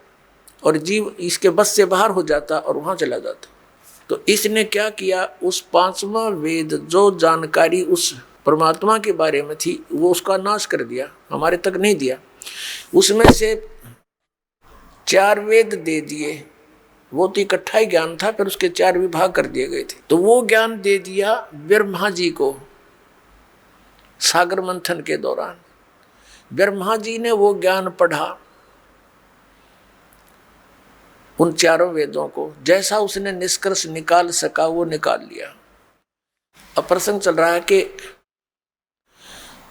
और जीव इसके बस से बाहर हो जाता और वहाँ चला जाता। तो इसने क्या किया, उस 5वां वेद जो जानकारी उस परमात्मा के बारे में थी वो उसका नाश कर दिया, हमारे तक नहीं दिया। उसमें से 4 वेद दे दिए, वो तो इकट्ठा ही ज्ञान था, फिर उसके 4 विभाग कर दिए गए थे। तो वो ज्ञान दे दिया ब्रह्मा जी को सागर मंथन के दौरान। ब्रह्मा जी ने वो ज्ञान पढ़ा, उन 4 वेदों को जैसा उसने निष्कर्ष निकाल सका वो निकाल लिया। अब प्रसंग चल रहा है कि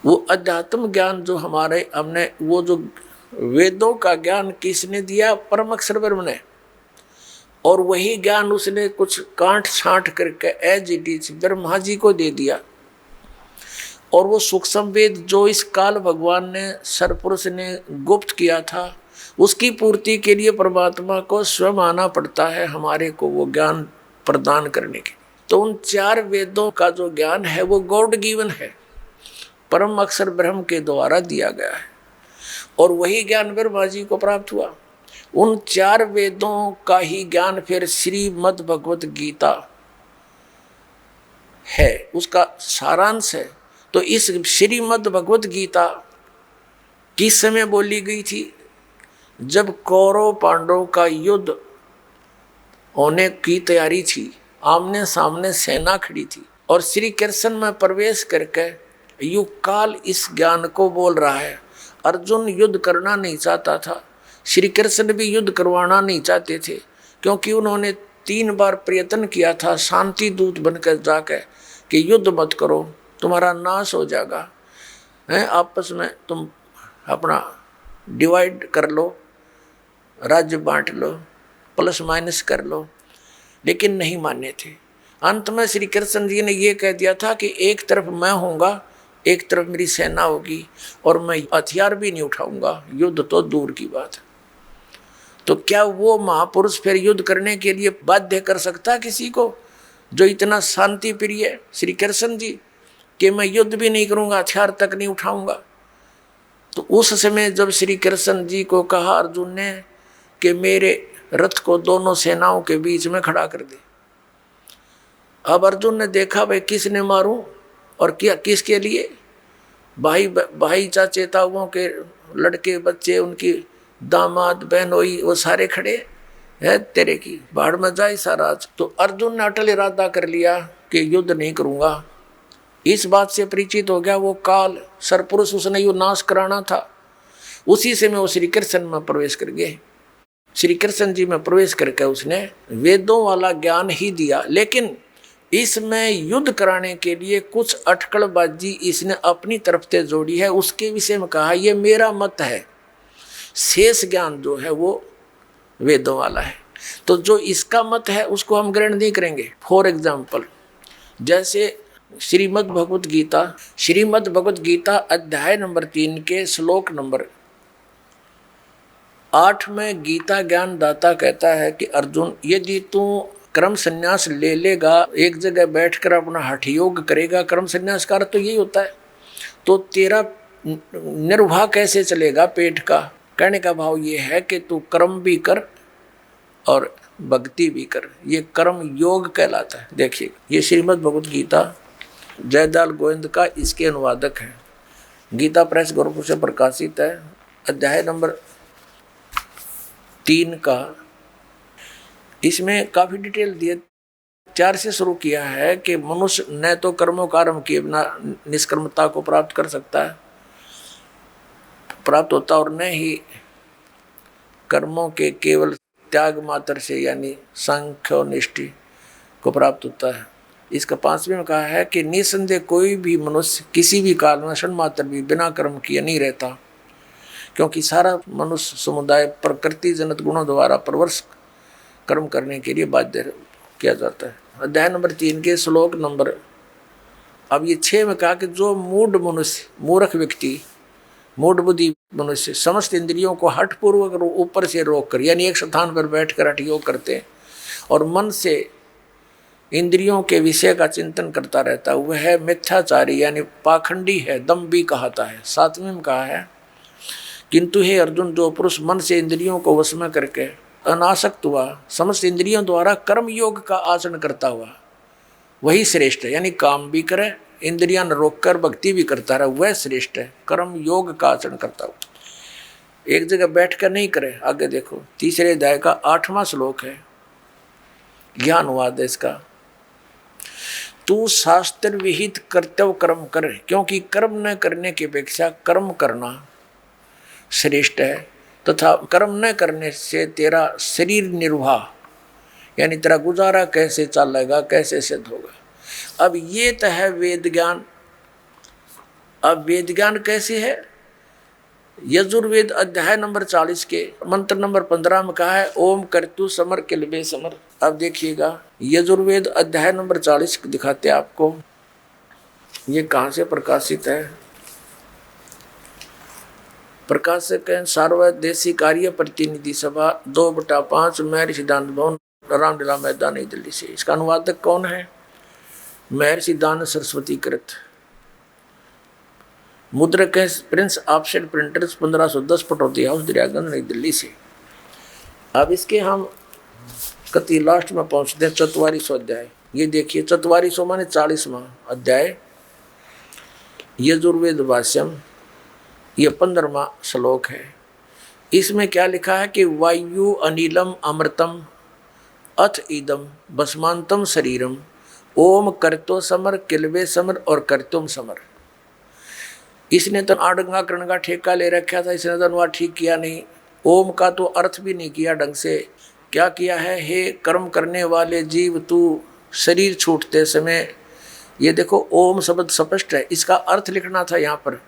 वो अध्यात्म ज्ञान जो हमारे हमने, वो जो वेदों का ज्ञान किसने दिया, परम अक्षर ब्रह्म ने, और वही ज्ञान उसने कुछ कांट छांट करके as it is Brahma ji को दे दिया। और वो सूक्ष्म वेद जो इस काल भगवान ने सरपुरुष ने गुप्त किया था, उसकी पूर्ति के लिए परमात्मा को स्वयं आना पड़ता है हमारे को वो ज्ञान प्रदान करने के। तो उन 4 वेदों का जो ज्ञान है वो गॉड गिवन है, परम अक्षर ब्रह्म के द्वारा दिया गया है, और वही ज्ञान ब्रह्मा जी को प्राप्त हुआ। उन 4 वेदों का ही ज्ञान फिर श्रीमद् भगवत गीता है, उसका सारांश है। तो इस श्रीमद् भगवत गीता किस समय बोली गई थी, जब कौरव पांडव का युद्ध होने की तैयारी थी, आमने सामने सेना खड़ी थी, और श्री कृष्ण में प्रवेश करके युग काल इस ज्ञान को बोल रहा है। अर्जुन युद्ध करना नहीं चाहता था, श्री कृष्ण भी युद्ध करवाना नहीं चाहते थे, क्योंकि उन्होंने 3 बार प्रयत्न किया था शांति दूत बनकर जाकर कि युद्ध मत करो, तुम्हारा नाश हो जाएगा, हैं आपस में तुम अपना डिवाइड कर लो, राज्य बांट लो, प्लस माइनस कर लो, लेकिन नहीं माने थे। अंत में श्री कृष्ण जी ने ये कह दिया था कि एक तरफ मैं होऊंगा, एक तरफ मेरी सेना होगी, और मैं हथियार भी नहीं उठाऊंगा, युद्ध तो दूर की बात है। तो क्या वो महापुरुष फिर युद्ध करने के लिए बाध्य कर सकता किसी को जो इतना शांति प्रिय है श्री कृष्ण जी, कि मैं युद्ध भी नहीं करूंगा, हथियार तक नहीं उठाऊंगा? तो उस समय जब श्री कृष्ण जी को कहा अर्जुन ने कि मेरे रथ को दोनों सेनाओं के बीच में खड़ा कर दे, अब अर्जुन ने देखा भाई किसने मारूं और क्या किसके लिए, भाई चाचे ताऊओं के लड़के बच्चे, उनकी दामाद बहनोई, वो सारे खड़े है, तेरे की बाढ़ में जाए सारा। तो अर्जुन ने अटल इरादा कर लिया कि युद्ध नहीं करूंगा। इस बात से परिचित हो गया वो काल सरपुरुष, उसने युद्ध नाश कराना था। उसी से में वो श्री कृष्ण में प्रवेश कर गए। श्री कृष्ण जी में प्रवेश करके उसने वेदों वाला ज्ञान ही दिया, लेकिन इसमें युद्ध कराने के लिए कुछ अटकलबाजी इसने अपनी तरफ से जोड़ी है। उसके विषय में कहा ये मेरा मत है, शेष ज्ञान जो है वो वेदों वाला है। तो जो इसका मत है उसको हम ग्रहण नहीं करेंगे। फॉर एग्जाम्पल, जैसे श्रीमद् भगवत गीता अध्याय नंबर 3 के श्लोक नंबर 8 में गीता ज्ञान दाता कहता है कि अर्जुन, यदि तू कर्म संन्यास ले लेगा, एक जगह बैठकर अपना हठ योग करेगा, कर्म संन्यास का तो यही होता है, तो तेरा निर्वाह कैसे चलेगा पेट का? कहने का भाव ये है कि तू कर्म भी कर और भक्ति भी कर, ये कर्म योग कहलाता है। देखिए, ये श्रीमद् भगवत गीता जयदाल गोविंद का इसके अनुवादक है, गीता प्रेस गोरखपुर से प्रकाशित है, अध्याय नंबर 3 का। इसमें काफ़ी डिटेल दिए, 4 से शुरू किया है कि मनुष्य न तो कर्मों का आरंभ किए बिना निष्कर्मता को प्राप्त कर सकता है, प्राप्त होता, और न ही कर्मों के केवल त्याग मात्र से यानी सांख्य निष्ठि को प्राप्त होता है। इसका 5वें में कहा है कि निसंदेह कोई भी मनुष्य किसी भी काल में क्षण मात्र भी बिना कर्म किए नहीं रहता, क्योंकि सारा मनुष्य समुदाय प्रकृति जनित गुणों द्वारा परवश कर्म करने के लिए बाध्य किया जाता है। अध्याय नंबर 3 के श्लोक नंबर, अब ये 6 में कहा कि जो मूढ़ मनुष्य, मूर्ख व्यक्ति, मूढ़ बुद्धि मनुष्य समस्त इंद्रियों को हठपूर्वक ऊपर से रोक कर, यानी एक स्थान पर बैठकर हठ योग करते हैं और मन से इंद्रियों के विषय का चिंतन करता रहता है, वह मिथ्याचारी यानी पाखंडी है, दम्भी कहता है। 7वें में कहा है, किंतु हे अर्जुन, जो पुरुष मन से इंद्रियों को वश में करके अनासक्त हुआ, समस्त इंद्रियों द्वारा कर्म योग का आचरण करता हुआ, वही श्रेष्ठ है। यानी काम भी करे, इंद्रियां न रोक कर भक्ति भी करता रहे, वह श्रेष्ठ है, कर्म योग का आचरण करता हुआ। एक जगह बैठ कर नहीं करे। आगे देखो, 3 अध्याय का 8वां श्लोक है, ज्ञानवाद है इसका। तू शास्त्र विहित कर्तव्य कर्म कर, क्योंकि कर्म न करने की अपेक्षा कर्म करना श्रेष्ठ है, तथा कर्म न करने से तेरा शरीर निर्वाह, यानी तेरा गुजारा कैसे चलेगा, कैसे सिद्ध होगा। अब ये तो है वेद ज्ञान। अब वेद ज्ञान कैसे है? यजुर्वेद अध्याय नंबर 40 के मंत्र नंबर 15 में कहा है, ओम कर्तु समर किलबे समर। अब देखिएगा, यजुर्वेद अध्याय नंबर 40 दिखाते हैं आपको, ये कहाँ से प्रकाशित है। प्रकाशक है सार्वदेशी कार्य प्रतिनिधि सभा 2/5 महर्षि सिद्धांत भवन, रामलीला मैदान, नई दिल्ली से। इसका अनुवादक कौन है? महर्षि दान सरस्वती कृत। मुद्रक है Prince offset printers, 1510 Pataudi house, Daryaganj, नई दिल्ली से। अब इसके हम कति लास्ट में पहुंचते हैं, 44वां अध्याय। ये देखिए, 44वां माने 40वां अध्याय, यजुर्वेद भाष्यम, ये 15वां श्लोक है। इसमें क्या लिखा है कि वायु अनिलम अमृतम अथ इदम भस्मांतम शरीरम ओम कर्तो समर किलवे समर और कर्तुम समर। इसने तो आडंगा करण का ठेका ले रखा था, इसने तो अनुवाद ठीक किया नहीं, ओम का तो अर्थ भी नहीं किया ढंग से। क्या किया है, हे कर्म करने वाले जीव, तू शरीर छूटते समय, ये देखो ओम शब्द स्पष्ट है, इसका अर्थ लिखना था यहाँ पर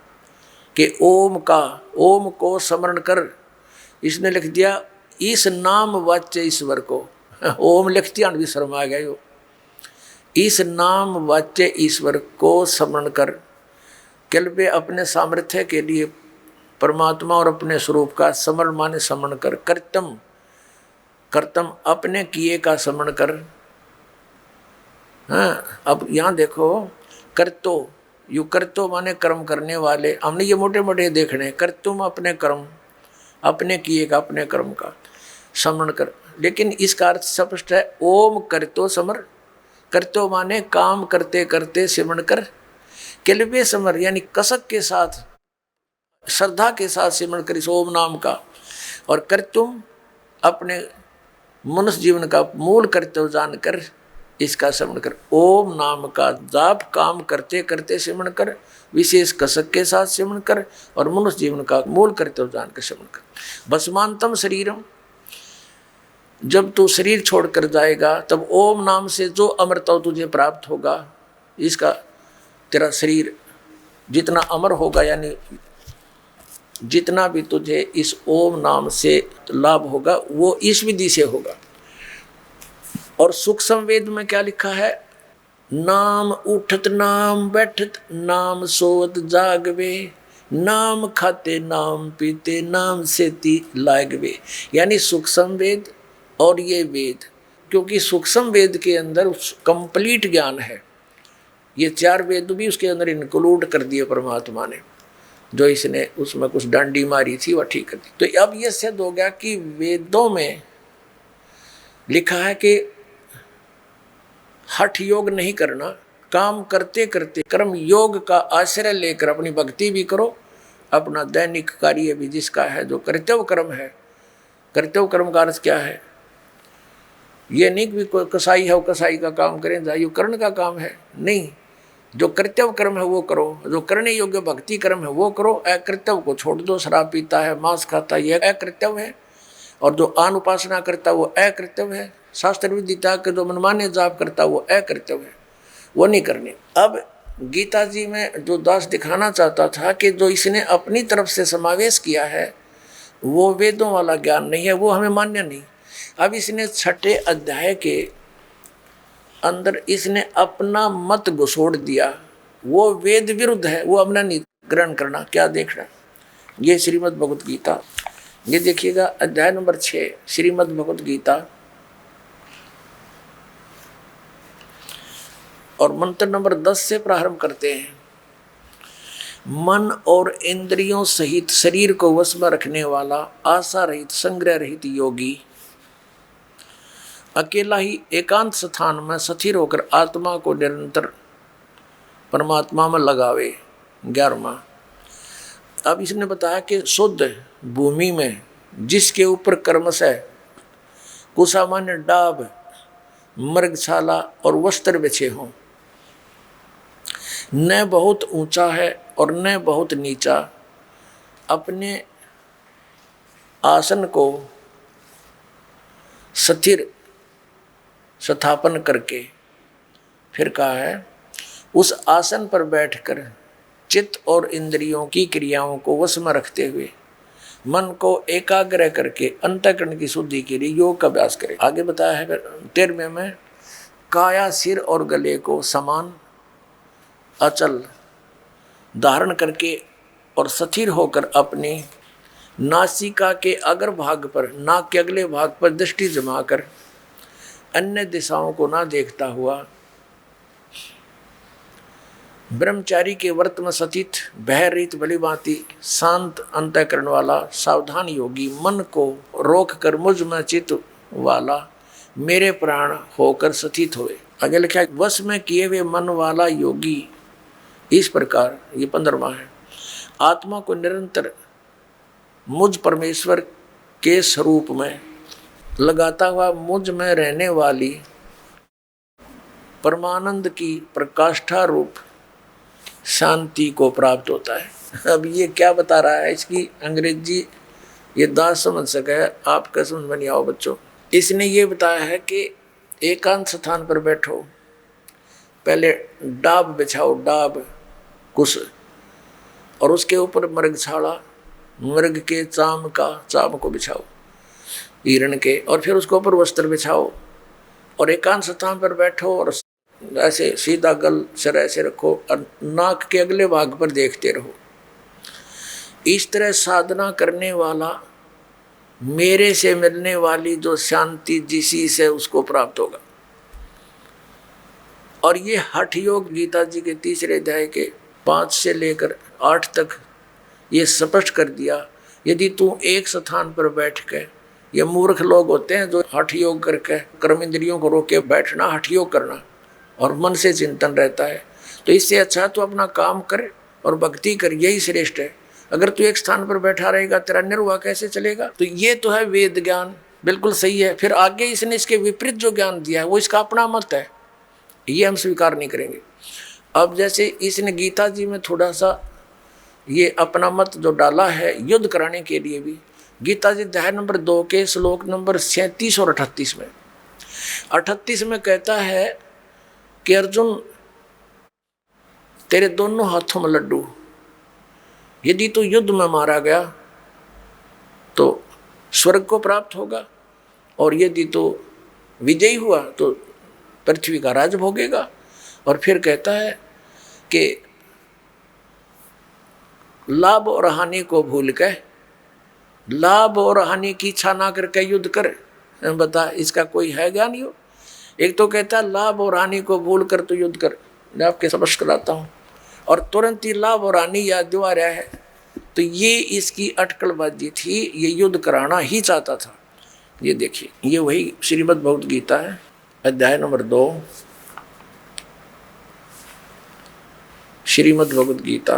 कि ओम का, ओम को स्मरण कर। इसने लिख दिया इस नाम वाच्य ईश्वर को, ओम लिख दिया, भी शर्म आ गया यो। इस नाम वाच्य ईश्वर को स्मरण कर, किलबे अपने सामर्थ्य के लिए परमात्मा और अपने स्वरूप का स्मरण माने स्मरण कर, कर्तम कर्तम अपने किए का स्मरण कर। हाँ, अब यहाँ देखो, कर्तो, यू कर्तो माने कर्म करने वाले, हमने ये मोटे मोटे देखने, कर्तुम अपने कर्म, अपने किए का, अपने कर्म का स्मरण कर। लेकिन इसका अर्थ स्पष्ट है, ओम कर्तो समर। कर्तो माने काम करते करते सिमरण कर, किलबे समर यानी कसक के साथ, श्रद्धा के साथ सिमरण कर इस ओम नाम का। और कर्तुम अपने मनुष्य जीवन का मूल कर्तव्य जानकर इसका स्मरण कर। ओम नाम का जाप काम करते करते सिमरण कर, विशेष कसक के साथ सिमरण कर, और मनुष्य जीवन का मूल कर्तव्य जानकर सिमरण कर। भस्मांतम शरीरम, जब तू शरीर छोड़कर जाएगा तब ओम नाम से जो अमरता तुझे प्राप्त होगा, इसका तेरा शरीर जितना अमर होगा, यानी जितना भी तुझे इस ओम नाम से लाभ होगा वो इस विधि से होगा। और सूक्ष्म वेद में क्या लिखा है, नाम उठत नाम बैठत नाम सोत जागवे, नाम खाते नाम पीते नाम सेती लागवे। यानी सूक्ष्म वेद और ये वेद, क्योंकि सूक्ष्म वेद के अंदर कंप्लीट ज्ञान है, ये 4 वेद भी उसके अंदर इंक्लूड कर दिए परमात्मा ने, जो इसने उसमें कुछ डांडी मारी थी वह ठीक कर दी। तो अब यह सिद्ध हो गया कि वेदों में लिखा है कि हठ योग नहीं करना, काम करते करते कर्म योग का आश्रय लेकर अपनी भक्ति भी करो, अपना दैनिक कार्य भी जिसका है जो कर्तव्य कर्म है। कर्तव्य कर्म का अर्थ क्या है, ये नहीं कि कोई कसाई है वो कसाई का काम करें, जाइयो कर्ण का काम है, नहीं, जो कर्तव्य कर्म है वो करो, जो करने योग्य भक्ति कर्म है वो करो, अकर्तव्य को छोड़ दो। शराब पीता है, मांस खाता है, यह अकर्तव्य है, और जो आन उपासना करता है वो अकर्तव्य है। शास्त्र विदिता के जो मनमाने जाप करता है वो अकर्तव्य है, वो नहीं करने। अब गीता जी में जो दास दिखाना चाहता था कि जो इसने अपनी तरफ से समावेश किया है वो वेदों वाला ज्ञान नहीं है, वो हमें मान्य नहीं। अब इसने 6ठे अध्याय के अंदर इसने अपना मत घुसोड़ दिया, वो वेद विरुद्ध है, वो अपना नहीं ग्रहण करना। क्या देखना, ये श्रीमद् भगवत गीता, ये देखिएगा अध्याय नंबर 6 श्रीमद् भगवत गीता और मंत्र नंबर 10 से प्रारंभ करते हैं। मन और इंद्रियों सहित शरीर को वश में रखने वाला आशा रहित संग्रह रहित योगी अकेला ही एकांत स्थान में स्थिर होकर आत्मा को निरंतर परमात्मा में लगावे। 11वां, अब इसने बताया कि शुद्ध भूमि में जिसके ऊपर कर्मशः कुसामान्य डाब, मृगशाला और वस्त्र बिछे हों, न बहुत ऊंचा है और न बहुत नीचा, अपने आसन को स्थिर स्थापन करके, फिर कहा है उस आसन पर बैठकर चित्त और इंद्रियों की क्रियाओं को वश में रखते हुए मन को एकाग्र करके अंतःकरण की शुद्धि के लिए योग का अभ्यास करें। आगे बताया है 13वें में, काया सिर और गले को समान अचल धारण करके और स्थिर होकर अपनी नासिका के अग्र भाग पर, नाक के अगले भाग पर दृष्टि जमाकर अन्य दिशाओं को ना देखता हुआ ब्रह्मचारी के व्रत में सचित भय रहित भलीभांति शांत अंतःकरण वाला सावधान योगी मन को रोक कर मुझ में चित्त वाला मेरे प्राण होकर स्थित हुए। आगे लिखा है, वश में किए हुए मन वाला योगी इस प्रकार, ये 15वां है, आत्मा को निरंतर मुझ परमेश्वर के स्वरूप में लगाता हुआ मुझ में रहने वाली परमानंद की प्रकाष्ठा रूप शांति को प्राप्त होता है। अब ये क्या बता रहा है, इसकी अंग्रेजी ये दास समझ सके, आपका समझ में नहीं आओ बच्चों। इसने ये बताया है कि एकांत स्थान पर बैठो, पहले डाब बिछाओ, डाब कुश, और उसके ऊपर मृगशाला, मृग के चाम को बिछाओ, हिरण के, और फिर उसके ऊपर वस्त्र बिछाओ और एकांत स्थान पर बैठो और ऐसे सीधा गल सिर ऐसे रखो और नाक के अगले भाग पर देखते रहो। इस तरह साधना करने वाला मेरे से मिलने वाली जो शांति जिसी से उसको प्राप्त होगा। और ये हठ योग गीता जी के 3रे अध्याय के 5 से लेकर 8 तक ये स्पष्ट कर दिया। यदि तू एक स्थान पर बैठ के, ये मूर्ख लोग होते हैं जो हठ योग करके कर्म इंद्रियों को रोक के बैठना, हठ योग करना और मन से चिंतन रहता है, तो इससे अच्छा तो अपना काम कर और भक्ति कर, यही श्रेष्ठ है। अगर तू एक स्थान पर बैठा रहेगा तेरा निर्वाह कैसे चलेगा? तो ये तो है वेद ज्ञान, बिल्कुल सही है। फिर आगे इसने इसके विपरीत जो ज्ञान दिया है वो इसका अपना मत है, ये हम स्वीकार नहीं करेंगे। अब जैसे इसने गीता जी में थोड़ा सा ये अपना मत जो डाला है युद्ध कराने के लिए भी, गीता जी अध्याय नंबर 2 के श्लोक नंबर 37 और 38 में, 38 में कहता है कि अर्जुन तेरे दोनों हाथों में लड्डू, यदि तू युद्ध में मारा गया तो स्वर्ग को प्राप्त होगा, और यदि तू विजयी हुआ तो पृथ्वी का राज भोगेगा। और फिर कहता है कि लाभ और हानि को भूल के, लाभ और हानि की इच्छा ना करके युद्ध कर। बता, इसका कोई है ज्ञान? यो एक तो कहता है लाभ और हानि को भूल कर तो युद्ध कर, मैं आपके समझ कराता हूँ, और तुरंत ही लाभ और हानि याद दिवा रहा है। तो ये इसकी अटकलबाजी थी, ये युद्ध कराना ही चाहता था। ये देखिए, ये वही श्रीमद् भगवत गीता है, अध्याय नंबर 2, श्रीमद् भगवत गीता,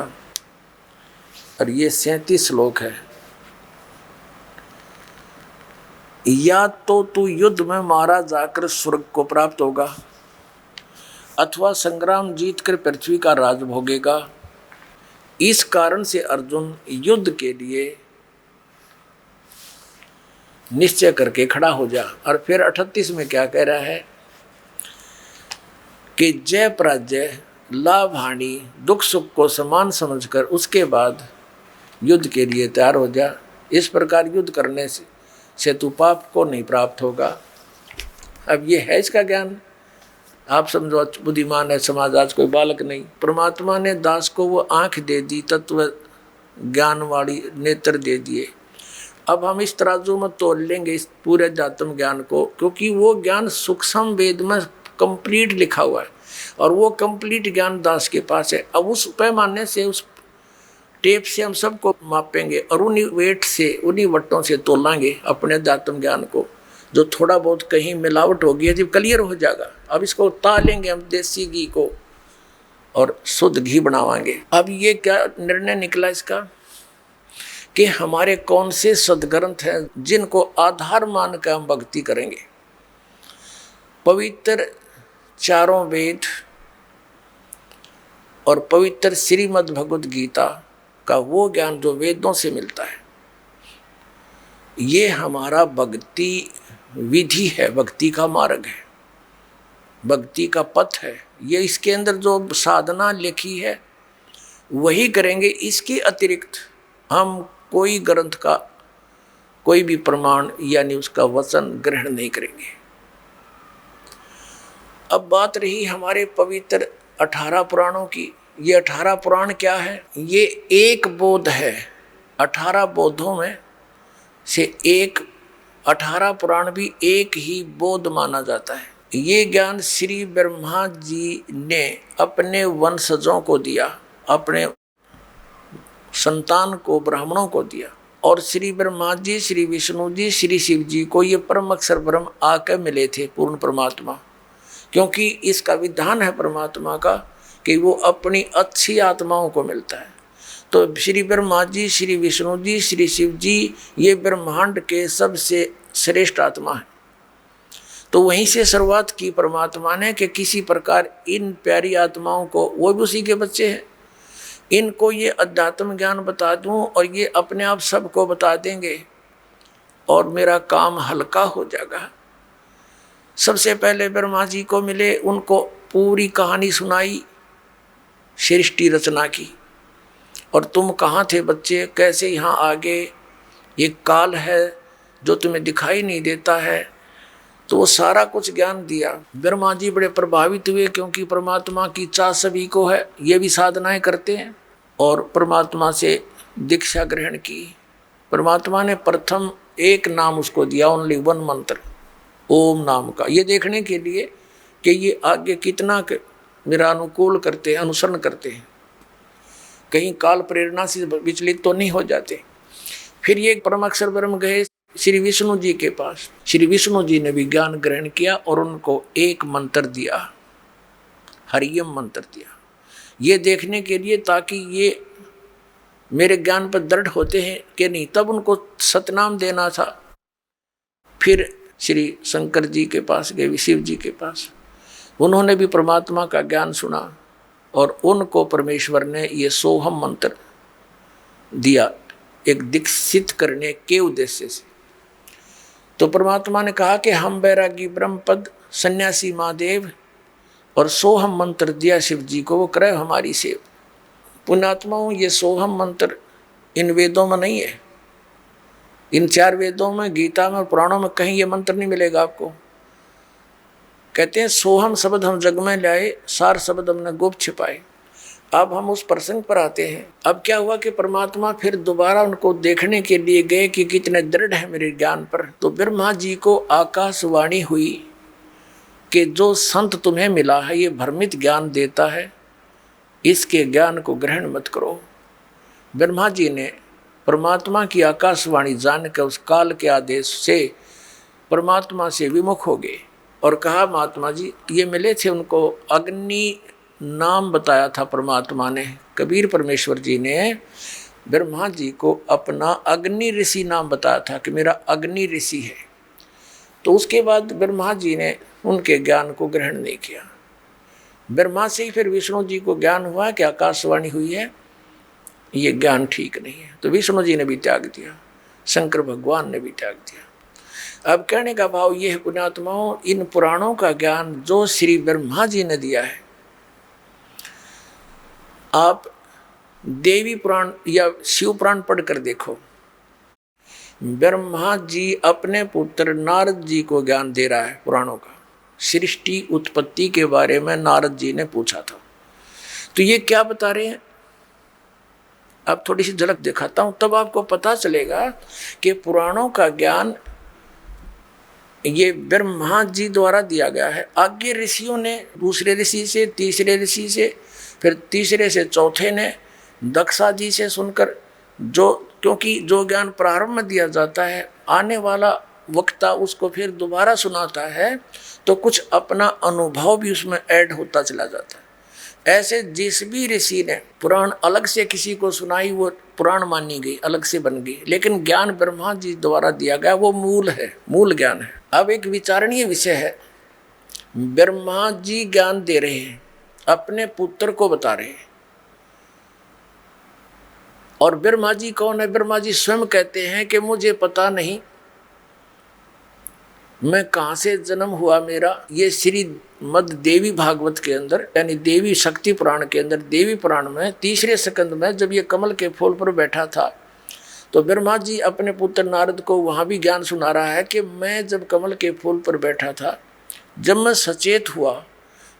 और ये 37 श्लोक है। या तो तू युद्ध में मारा जाकर स्वर्ग को प्राप्त होगा, अथवा संग्राम जीतकर पृथ्वी का राज भोगेगा। इस कारण से अर्जुन युद्ध के लिए निश्चय करके खड़ा हो जा। और फिर 38 में क्या कह रहा है कि जय पराजय, लाभ हानि, दुख सुख को समान समझकर उसके बाद युद्ध के लिए तैयार हो जा। इस प्रकार युद्ध करने से तू पाप को नहीं प्राप्त होगा। अब ये है इसका ज्ञान। आप समझो बुद्धिमान है समाज, आज कोई बालक नहीं। परमात्मा ने दास को वो आंख दे दी, तत्व ज्ञान वाली नेत्र दे दिए। अब हम इस तराजू में तोल लेंगे इस पूरे अध्यात्म ज्ञान को, क्योंकि वो ज्ञान सूक्ष्म वेद में कंप्लीट लिखा हुआ है और वो कंप्लीट ज्ञान दास के पास है। अब उस पैमाने से, उस टेप से हम सबको मापेंगे और उन्हीं वेट से, उन्हीं वट्टों से तोलांगे अपने अध्यात्म ज्ञान को। जो थोड़ा बहुत कहीं मिलावट होगी जब क्लियर हो जाएगा, अब इसको तालेंगे हम देसी घी को और शुद्ध घी बनावांगे। अब ये क्या निर्णय निकला इसका कि हमारे कौन से सदग्रंथ हैं जिनको आधार मान कर हम भक्ति करेंगे। पवित्र चारों वेद और पवित्र श्रीमद् भगवद गीता का वो ज्ञान जो वेदों से मिलता है, ये हमारा भक्ति विधि है, भक्ति का मार्ग है, भक्ति का पथ है। ये इसके अंदर जो साधना लिखी है वही करेंगे। इसके अतिरिक्त हम कोई ग्रंथ का कोई भी प्रमाण यानी उसका वचन ग्रहण नहीं करेंगे। अब बात रही हमारे पवित्र 18 पुराणों की। ये 18 पुराण क्या है? ये एक बोध है। 18 बोधों में से एक 18 पुराण भी एक ही बोध माना जाता है। ये ज्ञान श्री ब्रह्मा जी ने अपने वंशजों को दिया, अपने संतान को, ब्राह्मणों को दिया। और श्री ब्रह्मा जी, श्री विष्णु जी, श्री शिव जी को ये परम अक्षर ब्रह्म आकर मिले थे, पूर्ण परमात्मा। क्योंकि इसका विधान है परमात्मा का कि वो अपनी अच्छी आत्माओं को मिलता है। तो श्री ब्रह्मा जी, श्री विष्णु जी, श्री शिव जी ये ब्रह्मांड के सबसे श्रेष्ठ आत्मा है। तो वहीं से शुरुआत की परमात्मा ने कि किसी प्रकार इन प्यारी आत्माओं को, वो भी उसी के बच्चे हैं, इनको ये अध्यात्म ज्ञान बता दूं और ये अपने आप सबको बता देंगे और मेरा काम हल्का हो जाएगा। सबसे पहले ब्रह्मा जी को मिले, उनको पूरी कहानी सुनाई सृष्टि रचना की। और तुम कहाँ थे बच्चे, कैसे यहाँ आ गए, ये काल है जो तुम्हें दिखाई नहीं देता है। तो वो सारा कुछ ज्ञान दिया। ब्रह्मा जी बड़े प्रभावित हुए, क्योंकि परमात्मा की चाह सभी को है, ये भी साधनाएं करते हैं। और परमात्मा से दीक्षा ग्रहण की। परमात्मा ने प्रथम एक नाम उसको दिया, ओनली वन मंत्र, ओम नाम का, ये देखने के लिए कि ये आगे कितना मेरा अनुकूल करते हैं, अनुसरण करते हैं, कहीं काल प्रेरणा से विचलित तो नहीं हो जाते। फिर ये परम अक्षर ब्रह्म गए श्री विष्णु जी के पास। श्री विष्णु जी ने भी ज्ञान ग्रहण किया और उनको एक मंत्र दिया, हरियम मंत्र दिया, ये देखने के लिए ताकि ये मेरे ज्ञान पर दृढ़ होते हैं कि नहीं। तब उनको सतनाम देना था। फिर श्री शंकर जी के पास गए, शिव जी के पास, उन्होंने भी परमात्मा का ज्ञान सुना और उनको परमेश्वर ने ये सोहम मंत्र दिया, एक दीक्षित करने के उद्देश्य से। तो परमात्मा ने कहा कि हम बैरागी ब्रह्मपद सन्यासी महादेव और सोहम मंत्र दिया शिव जी को, वो करे हमारी सेव। पुण्यात्माओं, ये सोहम मंत्र इन वेदों में नहीं है, इन 4 वेदों में, गीता में और पुराणों में कहीं ये मंत्र नहीं मिलेगा आपको। कहते हैं सोहम शब्द हम जग में लाए, सार शब्द हमने गुप्त छिपाए। अब हम उस प्रसंग पर आते हैं। अब क्या हुआ कि परमात्मा फिर दोबारा उनको देखने के लिए गए कि कितने दृढ़ है मेरे ज्ञान पर। तो ब्रह्मा जी को आकाशवाणी हुई कि जो संत तुम्हें मिला है ये भ्रमित ज्ञान देता है, इसके ज्ञान को ग्रहण मत करो। ब्रह्मा जी ने परमात्मा की आकाशवाणी जानकर उस काल के आदेश से परमात्मा से विमुख हो गए और कहा, महात्मा जी ये मिले थे, उनको अग्नि नाम बताया था परमात्मा ने। कबीर परमेश्वर जी ने ब्रह्मा जी को अपना अग्नि ऋषि नाम बताया था कि मेरा अग्नि ऋषि है। तो उसके बाद ब्रह्मा जी ने उनके ज्ञान को ग्रहण नहीं किया। ब्रह्मा से ही फिर विष्णु जी को ज्ञान हुआ कि आकाशवाणी हुई है, ये ज्ञान ठीक नहीं है। तो विष्णु जी ने भी त्याग दिया, शंकर भगवान ने भी त्याग दिया। अब कहने का भाव ये है पुण्यात्माओं, इन पुराणों का ज्ञान जो श्री ब्रह्मा जी ने दिया है, आप देवी पुराण या शिव पुराण पढ़कर देखो। ब्रह्मा जी अपने पुत्र नारद जी को ज्ञान दे रहा है पुराणों का। सृष्टि उत्पत्ति के बारे में नारद जी ने पूछा था। तो ये क्या बता रहे हैं, अब थोड़ी सी झलक दिखाता हूं, तब आपको पता चलेगा कि पुराणों का ज्ञान ये ब्रह्मा जी द्वारा दिया गया है। आगे ऋषियों ने, दूसरे ऋषि से, तीसरे ऋषि से, फिर तीसरे से चौथे ने दक्षा जी से सुनकर, जो क्योंकि जो ज्ञान प्रारंभ में दिया जाता है आने वाला वक्ता उसको फिर दोबारा सुनाता है, तो कुछ अपना अनुभव भी उसमें ऐड होता चला जाता है। ऐसे जिस भी ऋषि ने पुराण अलग से किसी को सुनाई वो पुराण मानी गई, अलग से बन गई, लेकिन ज्ञान ब्रह्मा जी द्वारा दिया गया वो मूल है, मूल ज्ञान है। अब एक विचारणीय विषय है, ब्रह्मा जी ज्ञान दे रहे हैं, अपने पुत्र को बता रहे हैं, और ब्रह्मा जी कौन है? ब्रह्मा जी स्वयं कहते हैं कि मुझे पता नहीं मैं कहाँ से जन्म हुआ मेरा। ये श्रीमद् देवी भागवत के अंदर, यानी देवी शक्ति पुराण के अंदर, देवी पुराण में तीसरे स्कंद में जब ये कमल के फूल पर बैठा था, तो ब्रह्मा जी अपने पुत्र नारद को वहाँ भी ज्ञान सुना रहा है कि मैं जब कमल के फूल पर बैठा था, जब मैं सचेत हुआ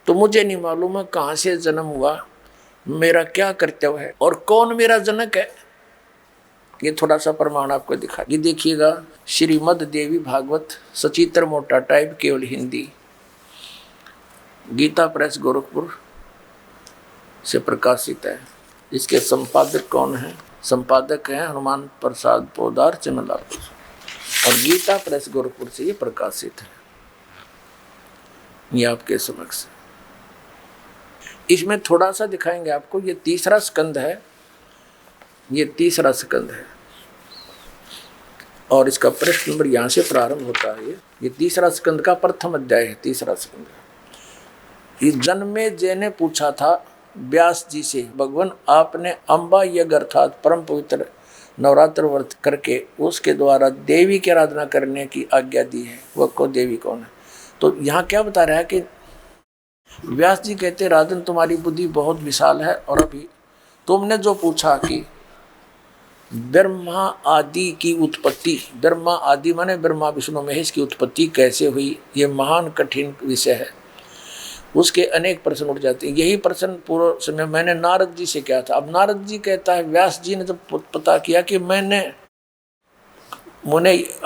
तो मुझे नहीं मालूम है कहाँ से जन्म हुआ, मेरा क्या कर्तव्य है और कौन मेरा जनक है। ये थोड़ा सा प्रमाण आपको दिखा, ये देखिएगा श्रीमद् देवी भागवत, सचित्र मोटा टाइप, केवल हिंदी, गीता प्रेस गोरखपुर से प्रकाशित है। इसके संपादक कौन है? संपादक हैं हनुमान प्रसाद पोदार, चिमलापुर, और गीता प्रेस गोरखपुर से ये प्रकाशित है। ये आपके समक्ष, इसमें थोड़ा सा दिखाएंगे आपको। ये तीसरा स्कंद है, ये तीसरा स्कंद है, और इसका पृष्ठ नंबर यहाँ से प्रारंभ होता है। ये तीसरा स्कंद का प्रथम अध्याय है, तीसरा स्कंद। इस जन्मे जय ने पूछा था व्यास जी से, भगवान आपने अम्बा यज्ञ अर्थात परम पवित्र नवरात्र व्रत करके उसके द्वारा देवी की आराधना करने की आज्ञा दी है, वह को देवी कौन है? तो यहाँ क्या बता रहा है कि व्यास जी कहते राजन तुम्हारी बुद्धि बहुत विशाल है, और अभी तुमने जो पूछा कि ब्रह्मा आदि की उत्पत्ति, ब्रह्मा आदि माने ब्रह्मा विष्णु महेश की उत्पत्ति कैसे हुई, ये महान कठिन विषय है। उसके अनेक प्रश्न उठ जाते हैं। यही प्रश्न पूर्व समय मैंने नारद जी से किया था। अब नारद जी कहता है व्यास जी ने जब पता किया कि मुने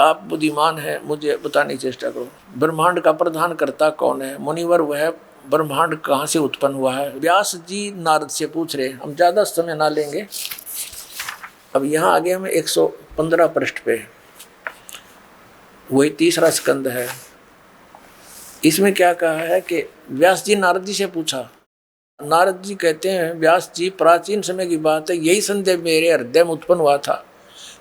आप बुद्धिमान है, मुझे बताने की चेष्टा करो, ब्रह्मांड का प्रधान करता कौन है? मुनिवर वह ब्रह्मांड कहाँ से उत्पन्न हुआ है? व्यास जी नारद से पूछ रहे। हम ज़्यादा समय ना लेंगे। अब यहाँ आगे हम 115 पृष्ठ पे, वही तीसरा स्कंद है। इसमें क्या कहा है कि व्यास जी नारद जी से पूछा। नारद जी कहते हैं व्यास जी प्राचीन समय की बात है, यही संदेह मेरे हृदय में उत्पन्न हुआ था।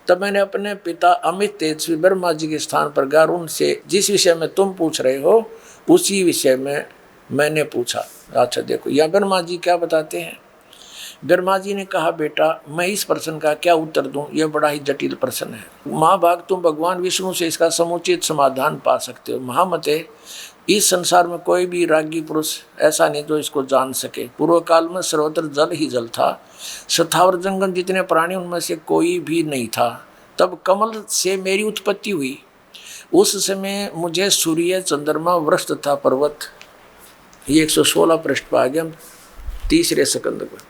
तब मैंने अपने पिता अमित तेजस्वी ब्रह्मा जी के स्थान पर गया, उनसे जिस विषय में तुम पूछ रहे हो उसी विषय में मैंने पूछा। अच्छा देखो या ब्रह्मा जी क्या बताते हैं। ब्रह्मा जी ने कहा बेटा मैं इस प्रश्न का क्या उत्तर दूं, यह बड़ा ही जटिल प्रश्न है। महाभाग तुम भगवान विष्णु से इसका समुचित समाधान पा सकते हो। महामते इस संसार में कोई भी रागी पुरुष ऐसा नहीं जो इसको जान सके। पूर्व काल में सर्वत्र जल ही जल था, स्थावर जंगम जितने प्राणी उनमें से कोई भी नहीं था। तब कमल से मेरी उत्पत्ति हुई। उस समय मुझे सूर्य, चंद्रमा, वृक्ष तथा पर्वत, ये 116 पृष्ठ पर आ गया, हम तीसरे स्कंद पर,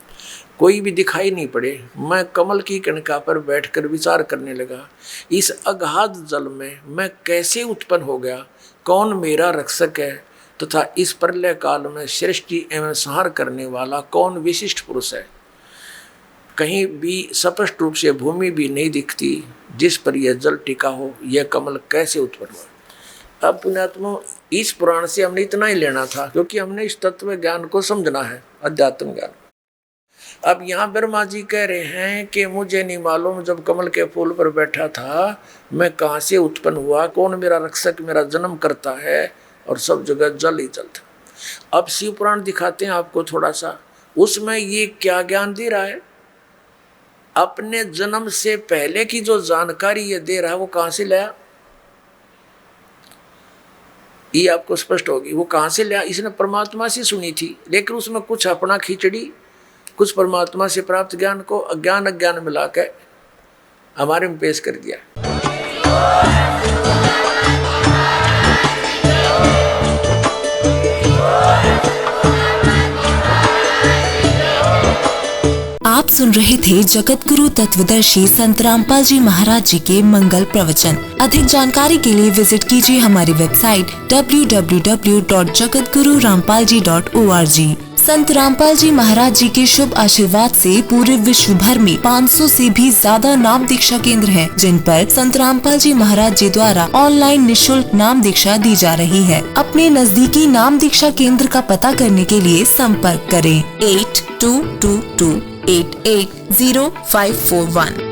कोई भी दिखाई नहीं पड़े। मैं कमल की कणिका पर बैठकर विचार करने लगा, इस अगाध जल में मैं कैसे उत्पन्न हो गया, कौन मेरा रक्षक है, तथा इस प्रलय काल में सृष्टि एवं संहार करने वाला कौन विशिष्ट पुरुष है। कहीं भी स्पष्ट रूप से भूमि भी नहीं दिखती जिस पर यह जल टिका हो, यह कमल कैसे उत्पन्न हुआ। अब पुण्यात्मा इस पुराण से हमने इतना ही लेना था, क्योंकि हमने इस तत्व ज्ञान को समझना है, अध्यात्म ज्ञान। अब यहाँ ब्रह्मा जी कह रहे हैं कि मुझे नहीं मालूम जब कमल के फूल पर बैठा था मैं कहाँ से उत्पन्न हुआ, कौन मेरा रक्षक, मेरा जन्म करता है, और सब जगह जल ही जल था। अब शिव पुराण दिखाते हैं आपको थोड़ा सा, उसमें ये क्या ज्ञान दे रहा है, अपने जन्म से पहले की जो जानकारी ये दे रहा है वो कहाँ से लाया, ये आपको स्पष्ट होगी। वो कहाँ से लाया, इसने परमात्मा से सुनी थी, लेकिन उसमें कुछ अपना खिचड़ी, कुछ परमात्मा से प्राप्त ज्ञान को अज्ञान अज्ञान मिला के हमारे में पेश कर दिया। आप सुन रहे थे जगत गुरु तत्वदर्शी संत रामपाल जी महाराज जी के मंगल प्रवचन। अधिक जानकारी के लिए विजिट कीजिए हमारी वेबसाइट www.jagatgururampalji.org। संत रामपाल जी महाराज जी के शुभ आशीर्वाद से पूरे विश्व भर में 500 से भी ज्यादा नाम दीक्षा केंद्र हैं, जिन पर संत रामपाल जी महाराज जी द्वारा ऑनलाइन निशुल्क नाम दीक्षा दी जा रही है। अपने नजदीकी नाम दीक्षा केंद्र का पता करने के लिए संपर्क करें 8222880541।